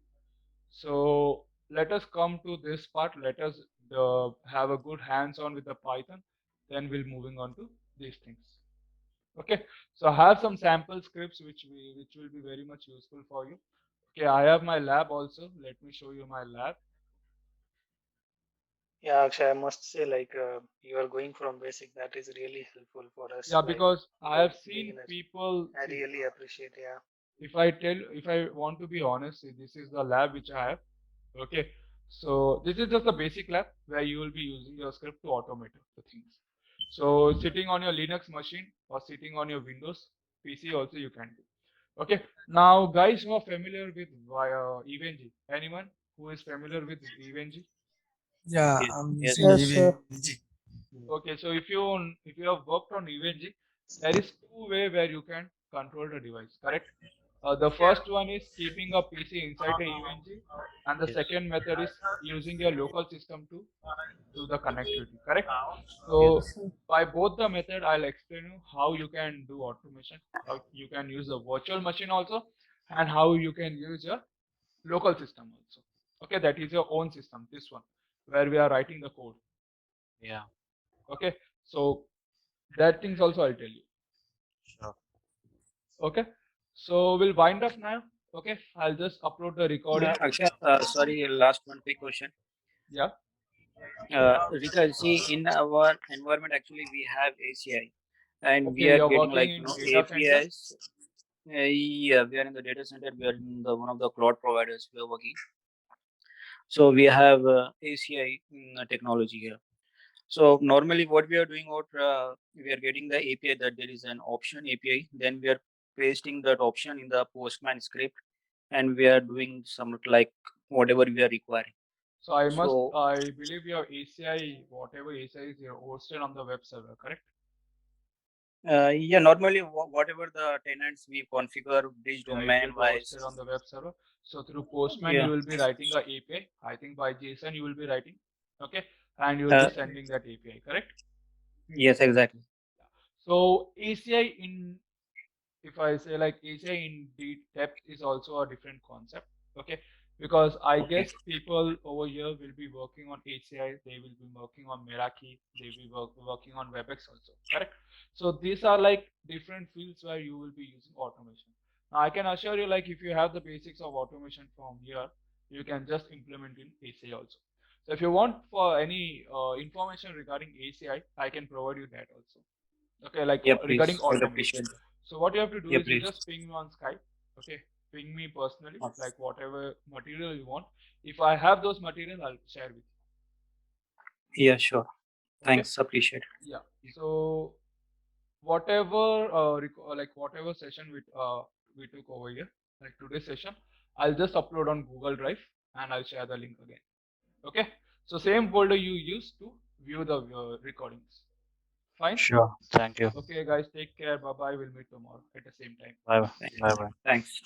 [SPEAKER 1] So let us come to this part. Let us have a good hands-on with the Python. Then we'll moving on to these things. Okay, so I have some sample scripts which will be very much useful for you. Okay, I have my lab also. Let me show you my lab.
[SPEAKER 3] Yeah, Akshay, I must say, like, you are going from basic. That is really helpful for us.
[SPEAKER 1] Yeah,
[SPEAKER 3] Like,
[SPEAKER 1] because I have seen
[SPEAKER 3] beginners.
[SPEAKER 1] people.
[SPEAKER 3] I really appreciate. Yeah.
[SPEAKER 1] If I want to be honest, this is the lab which I have. Okay, so this is just a basic lab where you will be using your script to automate the things. So sitting on your Linux machine or sitting on your Windows PC also you can do. Okay, now guys who are familiar with EVNG, anyone who is familiar with EVNG?
[SPEAKER 7] Yeah,
[SPEAKER 3] Yes.
[SPEAKER 7] I'm
[SPEAKER 3] Yes.
[SPEAKER 7] using
[SPEAKER 3] Yes, sir.
[SPEAKER 7] EVNG.
[SPEAKER 1] Okay, so if you have worked on EVNG, there is two way where you can control the device, correct? The first one is keeping a PC inside the EVNG, and the
[SPEAKER 3] Yes.
[SPEAKER 1] second method is using your local system to do the connectivity, correct?
[SPEAKER 3] Yes.
[SPEAKER 1] So by both the method, I'll explain you how you can do automation, how you can use a virtual machine also, and how you can use your local system also. Okay, that is your own system, this one, where we are writing the code.
[SPEAKER 5] Yeah,
[SPEAKER 1] Okay, so that things also I'll tell you.
[SPEAKER 5] sure.
[SPEAKER 1] Okay, so we'll wind up now. Okay, I'll just upload the recording.
[SPEAKER 3] Akshay, sorry, last one quick question.
[SPEAKER 1] Yeah.
[SPEAKER 3] Rika, see, in our environment, actually, we have ACI, and we
[SPEAKER 1] Okay,
[SPEAKER 3] are
[SPEAKER 1] you're
[SPEAKER 3] getting
[SPEAKER 1] working
[SPEAKER 3] like
[SPEAKER 1] in data center.
[SPEAKER 3] APIs. Yeah, we are in the data center. We are in the one of the cloud providers. We are working. So we have ACI technology here. So normally, what we are doing, we are getting the API that there is an option API. Then we are pasting that option in the Postman script, and we are doing some like whatever we are requiring.
[SPEAKER 1] So I
[SPEAKER 3] So
[SPEAKER 1] believe your ACI, whatever ACI is, you're hosted on the web server, correct?
[SPEAKER 3] yeah, normally whatever the tenants we configure, which
[SPEAKER 1] Yeah, it
[SPEAKER 3] domain
[SPEAKER 1] will be
[SPEAKER 3] wise.
[SPEAKER 1] hosted on the web server. So through Postman,
[SPEAKER 3] Yeah.
[SPEAKER 1] you will be writing a API. I think by JSON you will be writing, okay, and you will be sending that API, correct?
[SPEAKER 3] Yes, exactly.
[SPEAKER 1] So ACI in, if I say like ACI in depth is also a different concept, okay? Because I guess people over here will be working on ACI, they will be working on Meraki, they will be working on WebEx also, correct? So these are like different fields where you will be using automation. Now I can assure you, like if you have the basics of automation from here, you can just implement in ACI also. So if you want for any information regarding ACI, I can provide you that also. Okay, like
[SPEAKER 3] Yeah,
[SPEAKER 1] regarding
[SPEAKER 3] please. I would
[SPEAKER 1] automation.
[SPEAKER 3] appreciate that.
[SPEAKER 1] So what you have to do
[SPEAKER 3] Yeah,
[SPEAKER 1] is you
[SPEAKER 3] please.
[SPEAKER 1] just ping me on Skype. Okay, ping me personally,
[SPEAKER 3] Okay.
[SPEAKER 1] like whatever material you want. If I have those material, I'll share with you.
[SPEAKER 3] Yeah, sure.
[SPEAKER 1] Okay?
[SPEAKER 3] Thanks. Appreciate it.
[SPEAKER 1] Yeah. So whatever whatever session we took over here, like today's session, I'll just upload on Google Drive and I'll share the link again. Okay. So same folder you use to view the recordings. Fine.
[SPEAKER 5] Sure. Thank you.
[SPEAKER 1] Okay, guys, take care. Bye bye. We'll meet tomorrow at the same time.
[SPEAKER 5] Bye bye. Bye bye.
[SPEAKER 3] Thanks.